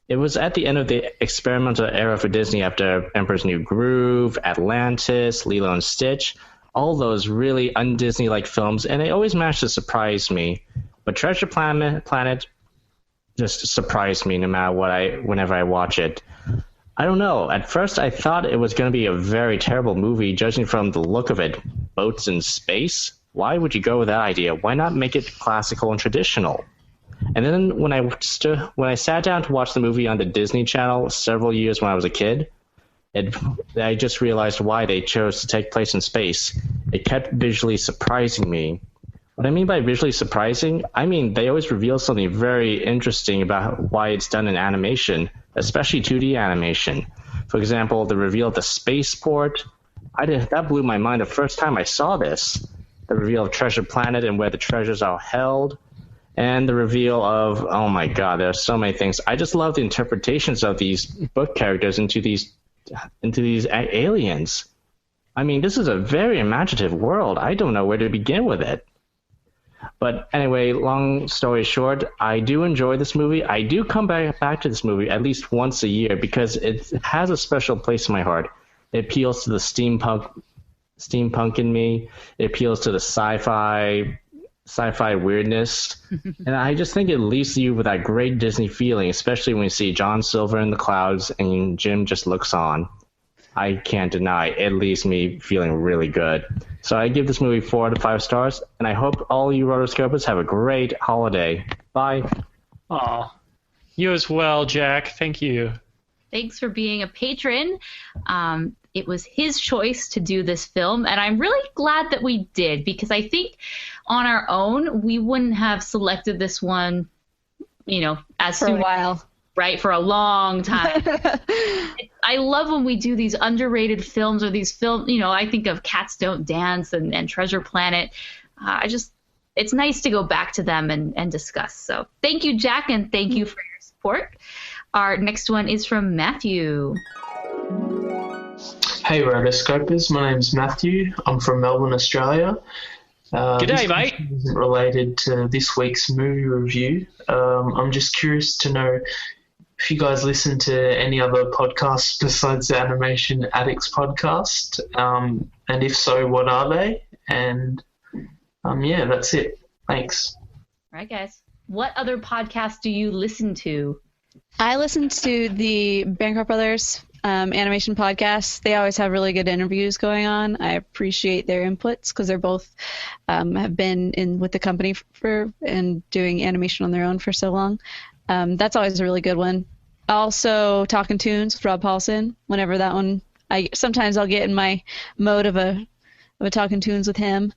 It was at the end of the experimental era for Disney after Emperor's New Groove, Atlantis, Lilo and Stitch, all those really un-Disney-like films, and they always managed to surprise me. But Treasure Planet just surprised me no matter whenever I watch it. I don't know. At first, I thought it was going to be a very terrible movie, judging from the look of it. Boats in space? Why would you go with that idea? Why not make it classical and traditional? And then when I sat down to watch the movie on the Disney Channel several years when I was a kid, I just realized why they chose to take place in space. It kept visually surprising me. What I mean by visually surprising, I mean they always reveal something very interesting about why it's done in animation, especially 2D animation. For example, the reveal of the spaceport, that blew my mind the first time I saw this. The reveal of Treasure Planet and where the treasures are held, and the reveal of, oh my god, there are so many things. I just love the interpretations of these book characters into these aliens. I mean, this is a very imaginative world. I don't know where to begin with it. But anyway, long story short, I do enjoy this movie. I do come back to this movie at least once a year because it has a special place in my heart. It appeals to the steampunk in me. It appeals to the sci-fi weirdness. And I just think it leaves you with that great Disney feeling, especially when you see John Silver in the clouds and Jim just looks on. I can't deny it leaves me feeling really good. So I give this movie 4 out of 5 stars, and I hope all you Rotoscopers have a great holiday. Bye. Aw, you as well, Jack. Thank you. Thanks for being a patron. It was his choice to do this film, and I'm really glad that we did, because I think on our own we wouldn't have selected this one, as soon for a while. Right, for a long time. I love when we do these underrated films or these films, I think of Cats Don't Dance and Treasure Planet. It's nice to go back to them and discuss. So thank you, Jack, and thank you for your support. Our next one is from Matthew. Hey, Rotoscopers. My name's Matthew. I'm from Melbourne, Australia. G'day, mate. Isn't related to this week's movie review. I'm just curious to know if you guys listen to any other podcasts besides the Animation Addicts podcast, and if so, what are they? And yeah, that's it. Thanks. All right, guys. What other podcasts do you listen to? I listen to the Bancroft Brothers animation podcasts. They always have really good interviews going on. I appreciate their inputs because they're both have been in with the company and doing animation on their own for so long. That's always a really good one. Also, Talking Tunes with Rob Paulson. Whenever that one, sometimes I'll get in my mode of a of Talking Tunes with him.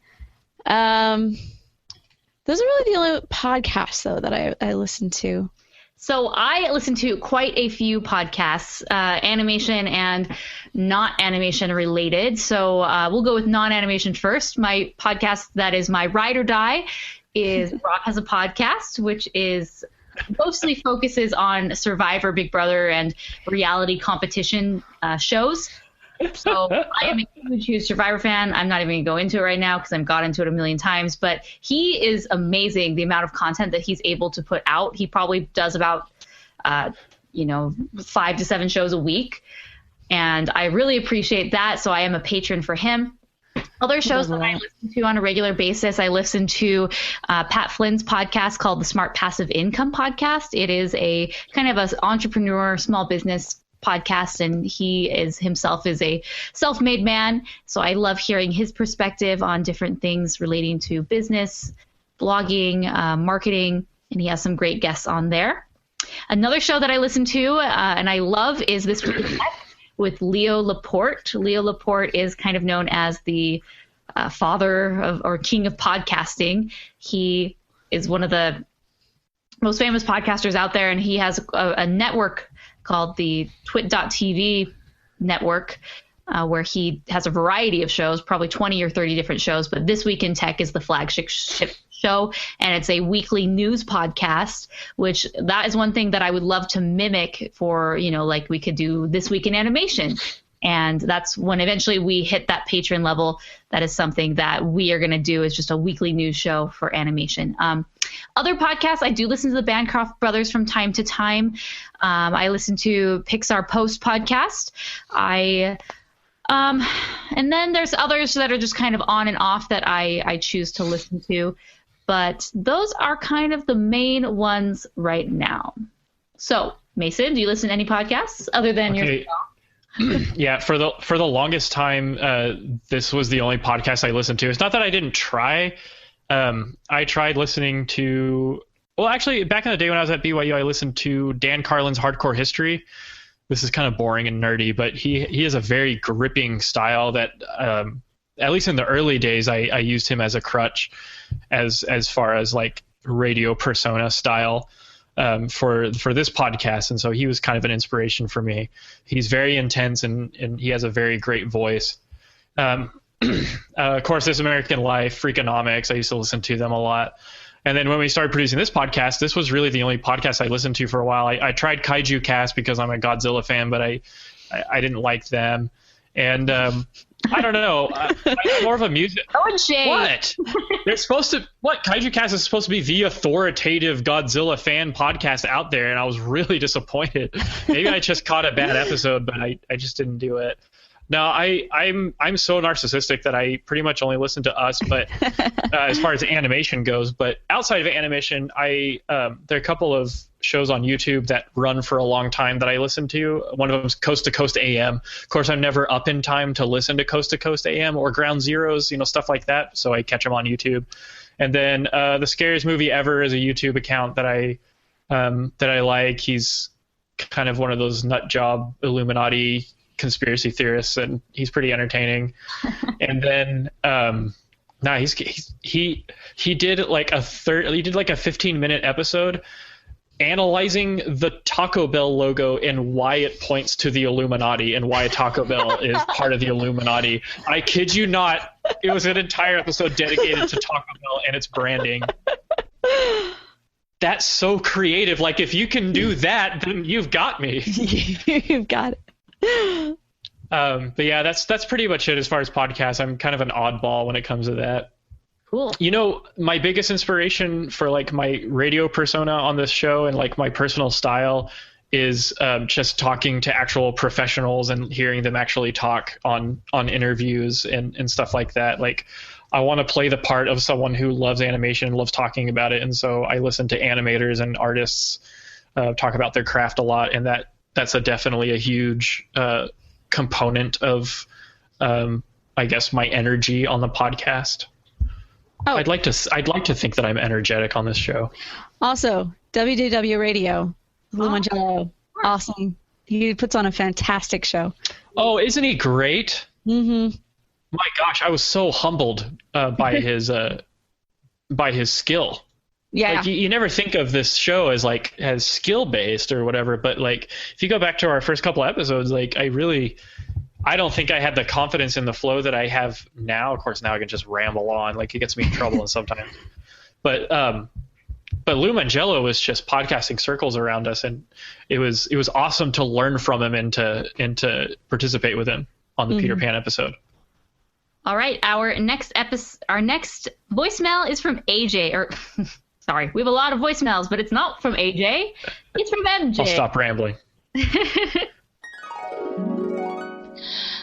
Those are really the only podcasts, though, that I listen to. So I listen to quite a few podcasts, animation and not animation related. So we'll go with non-animation first. My podcast that is my ride or die is Rob Has a Podcast, which is mostly focuses on Survivor, Big Brother, and reality competition shows. So I am a huge Survivor fan. I'm not even going to go into it right now because I've got into it a million times. But he is amazing, the amount of content that he's able to put out. He probably does about, 5 to 7 shows a week. And I really appreciate that. So I am a patron for him. Other shows that I listen to on a regular basis, I listen to Pat Flynn's podcast called the Smart Passive Income Podcast. It is a kind of an entrepreneur, small business podcast, and he is himself is a self-made man. So I love hearing his perspective on different things relating to business, blogging, marketing, and he has some great guests on there. Another show that I listen to and I love is This Week in Tech with Leo Laporte. Leo Laporte is kind of known as the father of or king of podcasting. He is one of the most famous podcasters out there, and he has a network called the twit.tv network, where he has a variety of shows, probably 20 or 30 different shows, but This Week in Tech is the flagship show, and it's a weekly news podcast, which that is one thing that I would love to mimic for, like we could do This Week in Animation. And that's when eventually we hit that patron level. That is something that we are going to do, is just a weekly news show for animation. Other podcasts, I do listen to the Bancroft Brothers from time to time. I listen to Pixar Post podcast. And then there's others that are just kind of on and off that I choose to listen to. But those are kind of the main ones right now. So, Mason, do you listen to any podcasts other than your... Yeah, for the longest time, this was the only podcast I listened to. It's not that I didn't try. I tried listening to... Well, actually, back in the day when I was at BYU, I listened to Dan Carlin's Hardcore History. This is kind of boring and nerdy, but he has a very gripping style that, at least in the early days, I used him as a crutch as far as like radio persona style. For this podcast, and so he was kind of an inspiration for me. He's very intense and he has a very great voice. Of course, This American Life, Freakonomics, I used to listen to them a lot. And then when we started producing this podcast, this was really the only podcast I listened to for a while. I tried Kaiju Cast because I'm a Godzilla fan, but I didn't like them. And I don't know. I'm more of a music. What? They're supposed to. What? Kaiju Cast is supposed to be the authoritative Godzilla fan podcast out there, and I was really disappointed. Maybe I just caught a bad episode, but I just didn't do it. No, I'm so narcissistic that I pretty much only listen to us, but as far as animation goes. But outside of animation, there are a couple of shows on YouTube that run for a long time that I listen to. One of them is Coast to Coast AM. Of course, I'm never up in time to listen to Coast AM or Ground Zeroes, stuff like that. So I catch them on YouTube. And then The Scariest Movie Ever is a YouTube account that I like. He's kind of one of those nut job Illuminati conspiracy theorists, and he's pretty entertaining. And then he did like a 15-minute episode analyzing the Taco Bell logo and why it points to the Illuminati and why Taco Bell is part of the Illuminati. I kid you not, it was an entire episode dedicated to Taco Bell and its branding. That's so creative. Like, if you can do that, then you've got me. You've got it. But yeah, that's pretty much it as far as podcasts. I'm kind of an oddball when it comes to that. Cool. My biggest inspiration for like my radio persona on this show and like my personal style is just talking to actual professionals and hearing them actually talk on interviews and stuff like that. Like, I want to play the part of someone who loves animation and loves talking about it. And so I listen to animators and artists talk about their craft a lot. And that's definitely a huge component of, I guess, my energy on the podcast. Oh. I'd like to think that I'm energetic on this show. Also, WDW Radio, Lou Mangello, awesome. He puts on a fantastic show. Oh, isn't he great? Mm-hmm. My gosh, I was so humbled by his skill. Yeah. Like you never think of this show as skill based or whatever, but like if you go back to our first couple episodes, like I don't think I had the confidence in the flow that I have now. Of course, now I can just ramble on, like it gets me in trouble sometimes. But Lou Mangello was just podcasting circles around us, and it was awesome to learn from him and to participate with him on the Peter Pan episode. All right, our next voicemail is from AJ. Or sorry, we have a lot of voicemails, but it's not from AJ. It's from MJ. I'll stop rambling.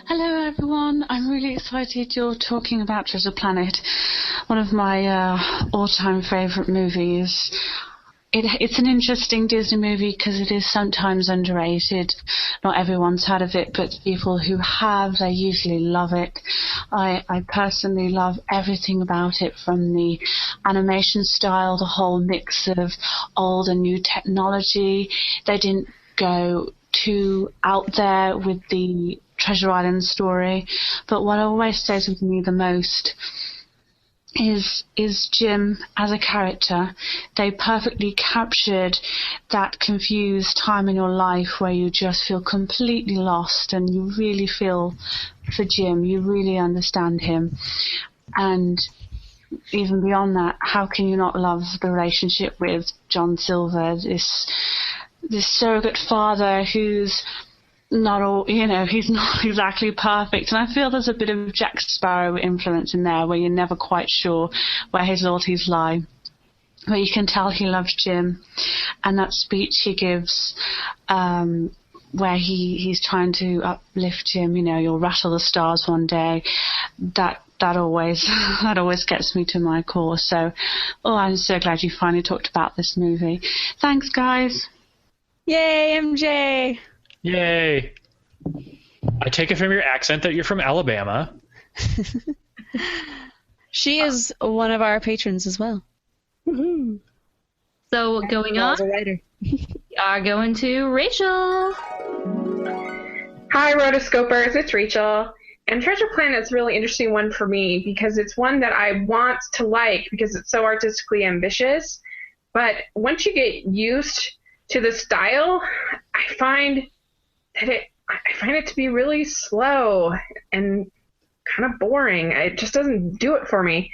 Hello everyone, I'm really excited you're talking about Treasure Planet, one of my all-time favourite movies. It's an interesting Disney movie because it is sometimes underrated. Not everyone's heard of it, but people who have, they usually love it. I personally love everything about it, from the animation style, the whole mix of old and new technology. They didn't go too out there with the Treasure Island story, but what always stays with me the most is Jim as a character. They perfectly captured that confused time in your life where you just feel completely lost and you really feel for Jim, you really understand him. And even beyond that, how can you not love the relationship with John Silver, this surrogate father who's not all, he's not exactly perfect. And I feel there's a bit of Jack Sparrow influence in there where you're never quite sure where his loyalties lie. But you can tell he loves Jim. And that speech he gives, where he's trying to uplift Jim, you'll rattle the stars one day, that always gets me to my core. So, I'm so glad you finally talked about this movie. Thanks, guys. Yay, MJ. Yay. I take it from your accent that you're from Alabama. She is one of our patrons as well. Woohoo. So going on, we are going to Rachel. Hi, Rotoscopers. It's Rachel. And Treasure Planet is a really interesting one for me because it's one that I want to like because it's so artistically ambitious. But once you get used to the style, I find it to be really slow and kind of boring. It just doesn't do it for me.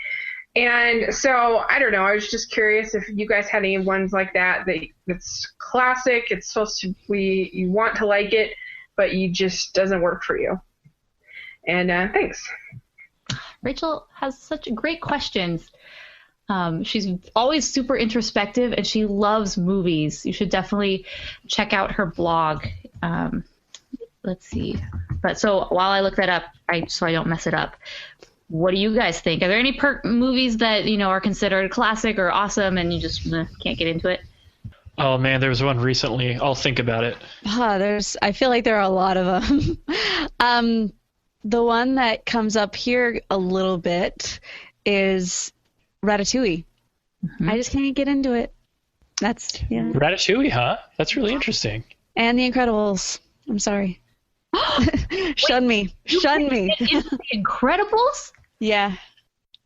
And so, I don't know, I was just curious if you guys had any ones like that's classic, it's supposed to be, you want to like it, but it just doesn't work for you. And thanks. Rachel has such great questions. She's always super introspective, and she loves movies. You should definitely check out her blog. Let's see. But so while I look that up, so I don't mess it up, what do you guys think? Are there any movies that are considered classic or awesome, and you just can't get into it? Oh man, there was one recently. I'll think about it. I feel like there are a lot of them. The one that comes up here a little bit is Ratatouille. Mm-hmm. I just can't get into it. Ratatouille, huh? That's really interesting. And The Incredibles. I'm sorry. Shun me. The Incredibles? Yeah,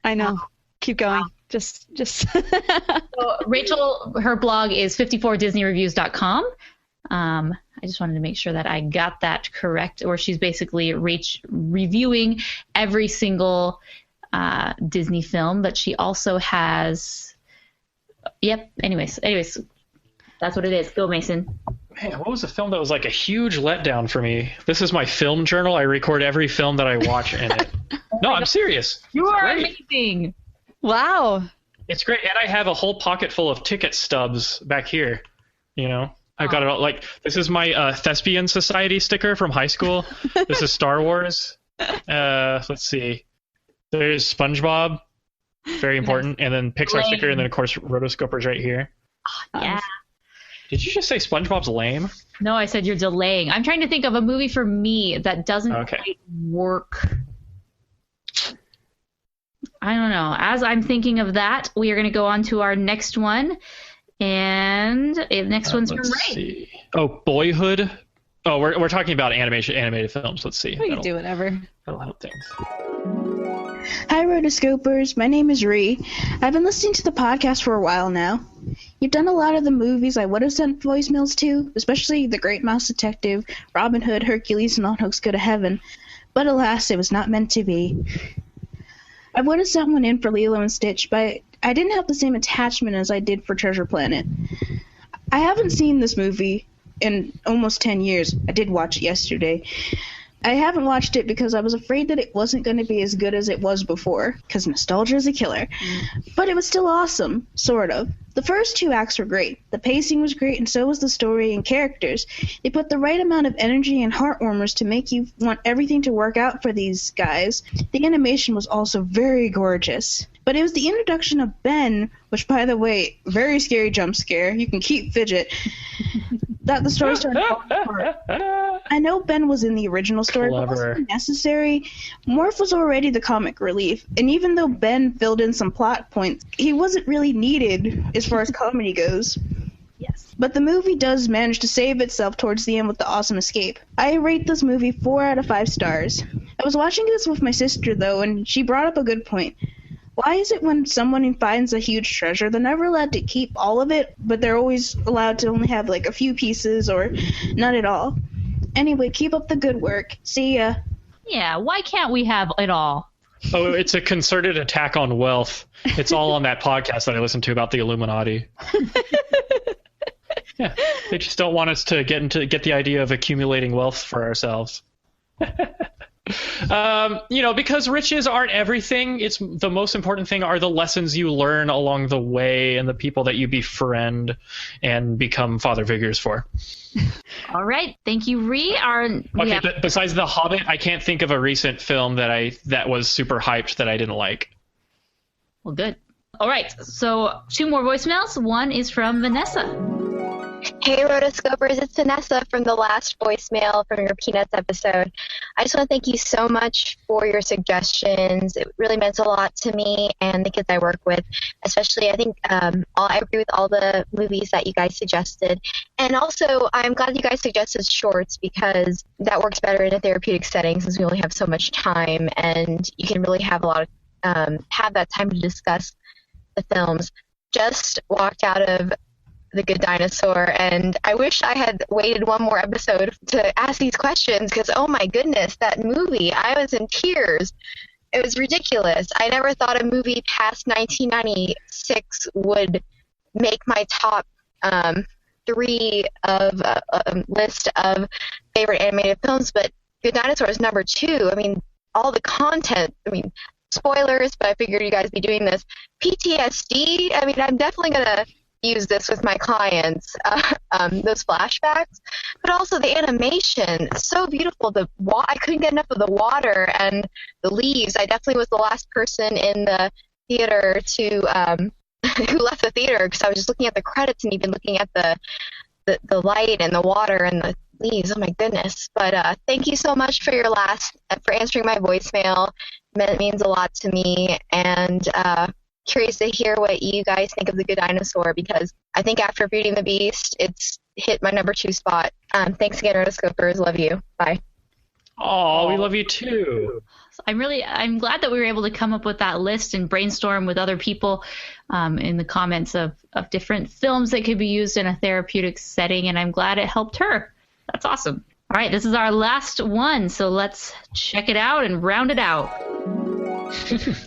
I know. Keep going. Just. So Rachel, her blog is 54disneyreviews.com. I just wanted to make sure that I got that correct, where she's basically reviewing every single Disney film, but she also has. Yep. Anyways, that's what it is. Go, Mason. Man, what was a film that was like a huge letdown for me? This is my film journal. I record every film that I watch in it. No, I'm serious. You are amazing. Wow. It's great. And I have a whole pocket full of ticket stubs back here. I've got it all. Like, this is my Thespian Society sticker from high school. This is Star Wars. Let's see. There's SpongeBob. Very important. And then Pixar sticker. And then, of course, Rotoscopers right here. Yeah. Did you just say SpongeBob's lame? No, I said you're delaying. I'm trying to think of a movie for me that doesn't quite work. I don't know. As I'm thinking of that, we are going to go on to our next one. And the next one's from Ray. See. Oh, Boyhood. Oh, we're talking about animated films. Let's see. We can do whatever. That'll help things. Hi, Rotoscopers. My name is Ree. I've been listening to the podcast for a while now. You've done a lot of the movies I would have sent voicemails to, especially The Great Mouse Detective, Robin Hood, Hercules, and All Hooks Go to Heaven. But alas, it was not meant to be. I would have sent one in for Lilo and Stitch, but I didn't have the same attachment as I did for Treasure Planet. I haven't seen this movie in almost 10 years. I did watch it yesterday. I haven't watched it because I was afraid that it wasn't going to be as good as it was before, because nostalgia is a killer. But it was still awesome, sort of. The first 2 acts were great. The pacing was great, and so was the story and characters. They put the right amount of energy and heartwarmers to make you want everything to work out for these guys. The animation was also very gorgeous. But it was the introduction of Ben, which, by the way, very scary jump scare. You can keep Fidget. That the story started falling apart. I know Ben was in the original story, but it wasn't necessary. Morph was already the comic relief, and even though Ben filled in some plot points, he wasn't really needed as far as comedy goes. Yes. But the movie does manage to save itself towards the end with the awesome escape. I rate this movie 4 out of 5 stars. I was watching this with my sister, though, and she brought up a good point. Why is it when someone finds a huge treasure, they're never allowed to keep all of it, but they're always allowed to only have like a few pieces or none at all? Anyway, keep up the good work. See ya. Yeah, why can't we have it all? Oh, it's a concerted attack on wealth. It's all on that podcast that I listened to about the Illuminati. Yeah, they just don't want us to get the idea of accumulating wealth for ourselves. Because riches aren't everything. It's the most important thing are the lessons you learn along the way and the people that you befriend and become father figures for. All right, thank you, Ree. Besides The Hobbit, I can't think of a recent film that was super hyped that I didn't like. Well, good. All right, so 2 more voicemails. One is from Vanessa. Hey, Rotoscopers, it's Vanessa from the last voicemail from your Peanuts episode. I just want to thank you so much for your suggestions. It really meant a lot to me and the kids I work with, especially I think I agree with all the movies that you guys suggested. And also, I'm glad you guys suggested shorts because that works better in a therapeutic setting since we only have so much time and you can really have a lot of have that time to discuss the films. Just walked out of The Good Dinosaur, and I wish I had waited one more episode to ask these questions because, oh my goodness, that movie, I was in tears. It was ridiculous. I never thought a movie past 1996 would make my top 3 of a list of favorite animated films, but Good Dinosaur is number 2. I mean, all the content, spoilers, but I figured you guys would be doing this. PTSD, I'm definitely going to use this with my clients, those flashbacks, but also the animation, so beautiful. I couldn't get enough of the water and the leaves. I definitely was the last person in the theater to who left the theater because I was just looking at the credits and even looking at the light and the water and the leaves. Oh my goodness! But thank you so much for for answering my voicemail. It means a lot to me, and curious to hear what you guys think of The Good Dinosaur because I think after Beauty and the Beast, it's hit my number 2 spot. Thanks again, Rotoscopers. Love you. Bye. Oh, we love you too. I'm glad that we were able to come up with that list and brainstorm with other people in the comments of different films that could be used in a therapeutic setting, and I'm glad it helped her. That's awesome. All right, this is our last one, so let's check it out and round it out.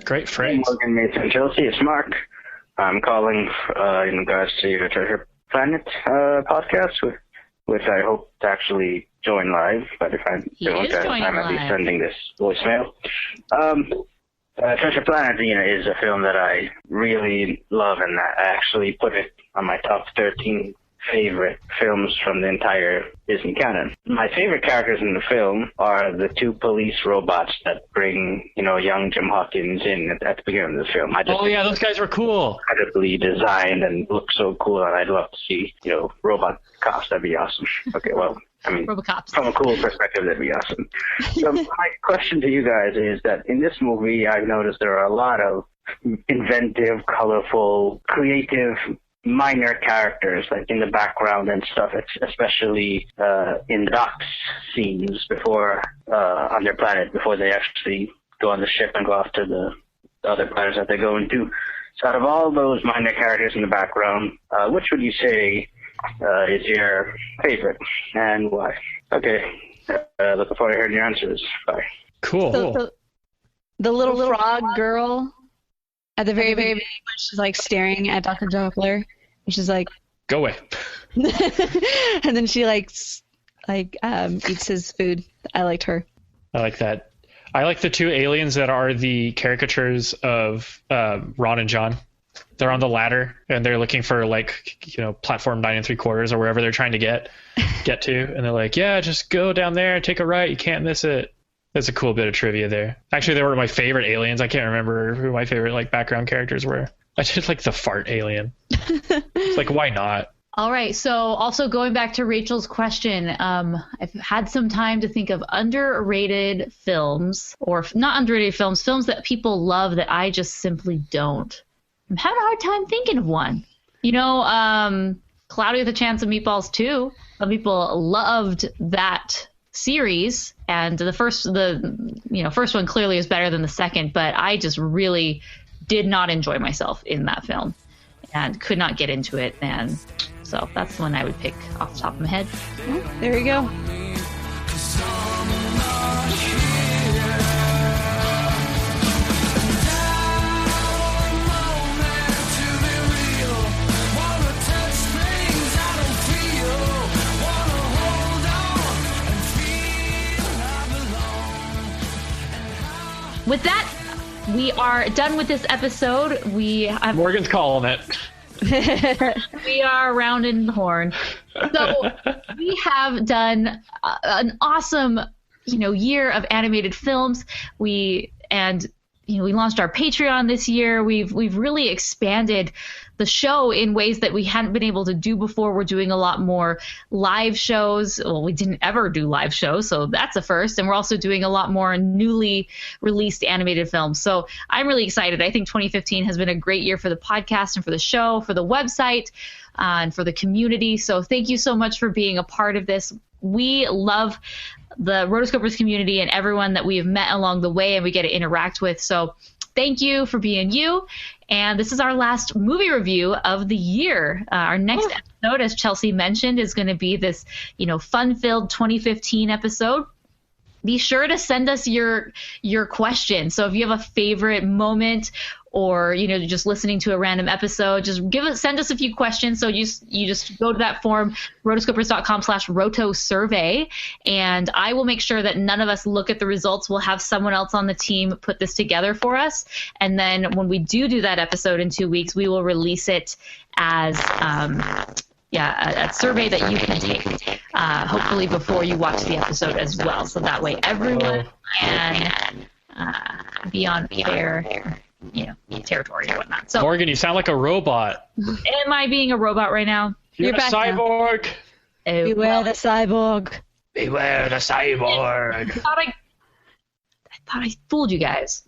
Great phrase. Morgan Mason Chelsea, it's Mark. I'm calling in regards to your Treasure Planet podcast, which I hope to actually join live, but if I don't, I'm at least sending this voicemail. Treasure Planet, is a film that I really love, and I actually put it on my top 13 favorite films from the entire Disney canon. My favorite characters in the film are the 2 police robots that bring, young Jim Hawkins in at the beginning of the film. Those guys were cool. Incredibly designed and look so cool, and I'd love to see, robot cops. That'd be awesome. Okay, well, Robocops. From a cool perspective, that'd be awesome. So my question to you guys is that in this movie, I've noticed there are a lot of inventive, colorful, creative minor characters like in the background and stuff, especially in the docks scenes before on their planet before they actually go on the ship and go off to the other planets that they're going to. So out of all those minor characters in the background, which would you say is your favorite and why? Okay, looking forward to hearing your answers. Bye. Cool. So, the little frog girl at the very beginning, she's like staring at Dr. Doppler, and she's like, "Go away." And then she eats his food. I liked her. I like that. I like the two aliens that are the caricatures of Ron and John. They're on the ladder and they're looking for platform 9 3/4 or wherever they're trying to get to, and they're like, "Yeah, just go down there, take a right, you can't miss it." That's a cool bit of trivia there. Actually, they were my favorite aliens. I can't remember who my favorite background characters were. I just like the fart alien. It's like, why not? All right. So also going back to Rachel's question, I've had some time to think of underrated films, or not underrated films that people love that I just simply don't. I'm having a hard time thinking of one. Cloudy with a Chance of Meatballs 2. Some people loved that series, and the first one clearly is better than the second, but I just really did not enjoy myself in that film and could not get into it, and so that's the one I would pick off the top of my head. Well, there you go. With that, we are done with this episode. Morgan's calling it. We are rounding the horn. So we have done an awesome, year of animated films. We launched our Patreon this year. We've really expanded the show in ways that we hadn't been able to do before. We're doing a lot more live shows. Well, we didn't ever do live shows, so that's a first. And we're also doing a lot more newly released animated films. So I'm really excited. I think 2015 has been a great year for the podcast and for the show, for the website, and for the community. So thank you so much for being a part of this. We love the Rotoscopers community and everyone that we have met along the way and we get to interact with. So thank you for being you. And this is our last movie review of the year. Our next episode, as Chelsea mentioned, is going to be this, fun-filled 2015 episode. Be sure to send us your questions. So if you have a favorite moment, or just listening to a random episode, just send us a few questions. So you just go to that form, rotoscopers.com/rotosurvey, and I will make sure that none of us look at the results. We'll have someone else on the team put this together for us, and then when we do that episode in 2 weeks, we will release it as a survey that you can take, hopefully before you watch the episode as well. So that way everyone can be on fair territory and whatnot. So Morgan, you sound like a robot. Am I being a robot right now? You're a cyborg. Beware the cyborg. Beware the cyborg. I thought I fooled you guys.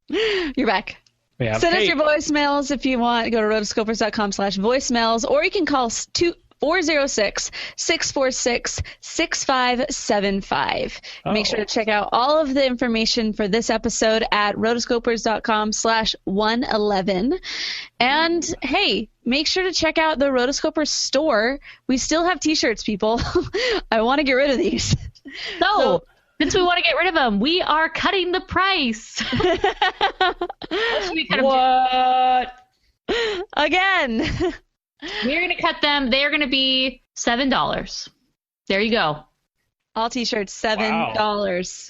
You're back. Yeah. Send us your voicemails if you want. Go to rotoscopers.com/voicemails, or you can call 406-646-6575. Make sure to check out all of the information for this episode at rotoscopers.com/111. And hey, make sure to check out the Rotoscopers store. We still have t-shirts, people. I want to get rid of these. So since we want to get rid of them, we are cutting the price. What? Again. We're going to cut them. They're going to be $7. There you go. All t-shirts, $7. Wow.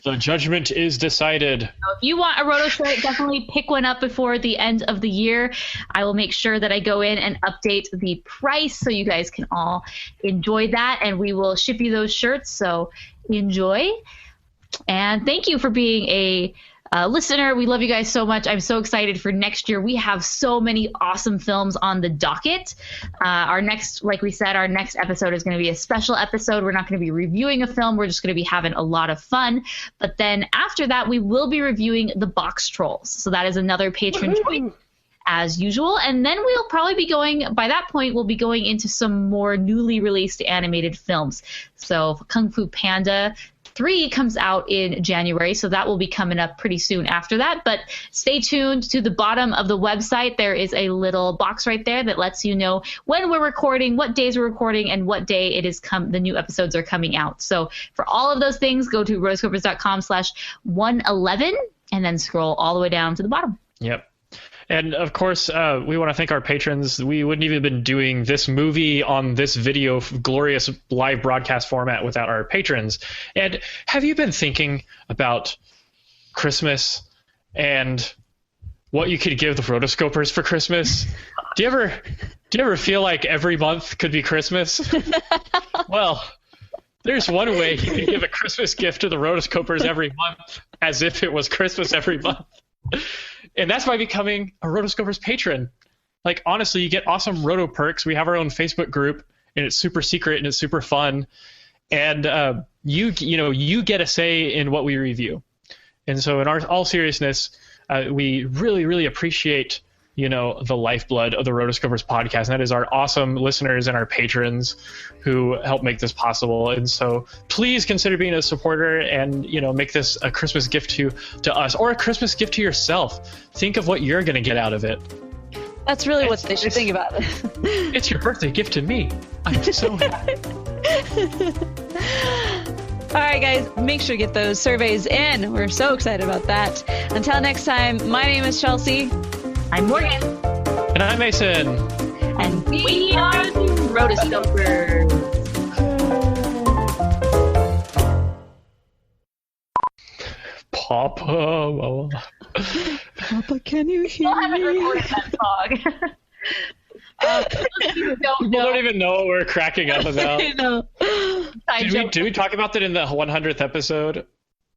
The judgment is decided. So if you want a Roto shirt, definitely pick one up before the end of the year. I will make sure that I go in and update the price so you guys can all enjoy that, and we will ship you those shirts. So enjoy. And thank you for being a listener. We love you guys so much. I'm so excited for next year. We have so many awesome films on the docket. Like we said, our next episode is going to be a special episode. We're not going to be reviewing a film. We're just going to be having a lot of fun. But then after that, we will be reviewing The Box Trolls. So that is another patron choice, as usual. And then we'll probably be by that point, we'll be going into some more newly released animated films. So Kung Fu Panda 3 comes out in January, so that will be coming up pretty soon after that. But stay tuned. To the bottom of the website, there is a little box right there that lets you know when we're recording, what days we're recording, and what day it is the new episodes are coming out. So for all of those things, go to rotoscopers.com/111 and then scroll all the way down to the bottom. Yep. And of course, we want to thank our patrons. We wouldn't even been doing this movie on this video glorious live broadcast format without our patrons. And have you been thinking about Christmas and what you could give the Rotoscopers for Christmas? Do you ever feel like every month could be Christmas? Well, there's one way you can give a Christmas gift to the Rotoscopers every month as if it was Christmas every month. And that's by becoming a Rotoscopers patron. Like, honestly, you get awesome Roto perks. We have our own Facebook group, and it's super secret and it's super fun. And you get a say in what we review. And so in all seriousness, we really, really appreciate, the lifeblood of the Rotoscopers podcast. And that is our awesome listeners and our patrons who help make this possible. And so please consider being a supporter and, make this a Christmas gift to us or a Christmas gift to yourself. Think of what you're going to get out of it. That's really what they should think about. It's your birthday gift to me. I'm so happy. All right, guys, make sure to get those surveys in. We're so excited about that. Until next time, my name is Chelsea. I'm Morgan. And I'm Mason. And we are the Rotoscopers. Papa. Papa, can you hear me? I haven't recorded that song. People don't even know what we're cracking up about. I know. Did we talk about that in the 100th episode?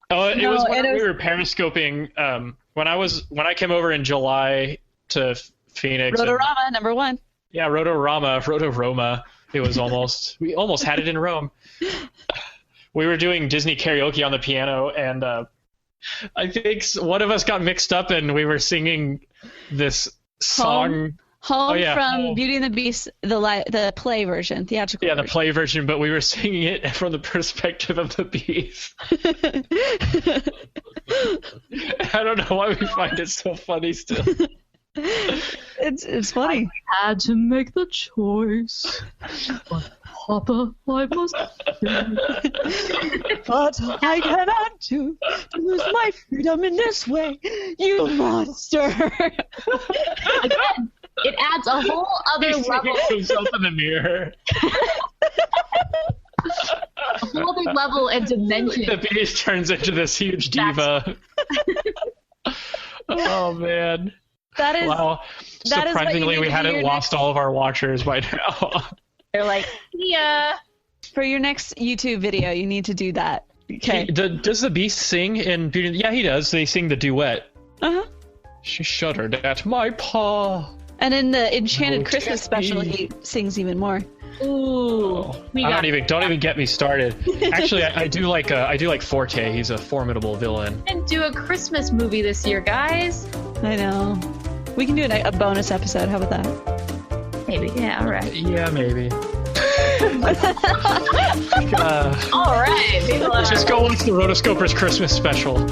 Oh, it was when we were periscoping. When I came over in July to Phoenix. Rotorama, number 1. Yeah, Rotoroma. It was almost we almost had it in Rome. We were doing Disney karaoke on the piano, and I think one of us got mixed up, and we were singing this song. Home from Beauty and the Beast, the play version, theatrical version. The play version, but we were singing it from the perspective of the beast. I don't know why we find it so funny still. It's funny. I had to make the choice. But Papa, I must but I cannot to lose my freedom in this way, you monster. Again, it adds a whole other level. Himself in the mirror. A whole other level and dimension. The beast turns into this huge diva. Oh man. That is wow. Surprisingly, we hadn't lost all of our watchers by now. They're like, yeah. For your next YouTube video, you need to do that. Okay. Does the beast sing in Beauty? Yeah, he does. They sing the duet. Uh-huh. She shuddered at my paw. And in the Enchanted Christmas special, he sings even more. Ooh. Don't even get me started. Actually, I do like Forte. He's a formidable villain. And do a Christmas movie this year, guys. I know. We can do a bonus episode. How about that? Maybe. Yeah. All right. Yeah, maybe. All right. Just go watch the Rotoscopers Christmas special.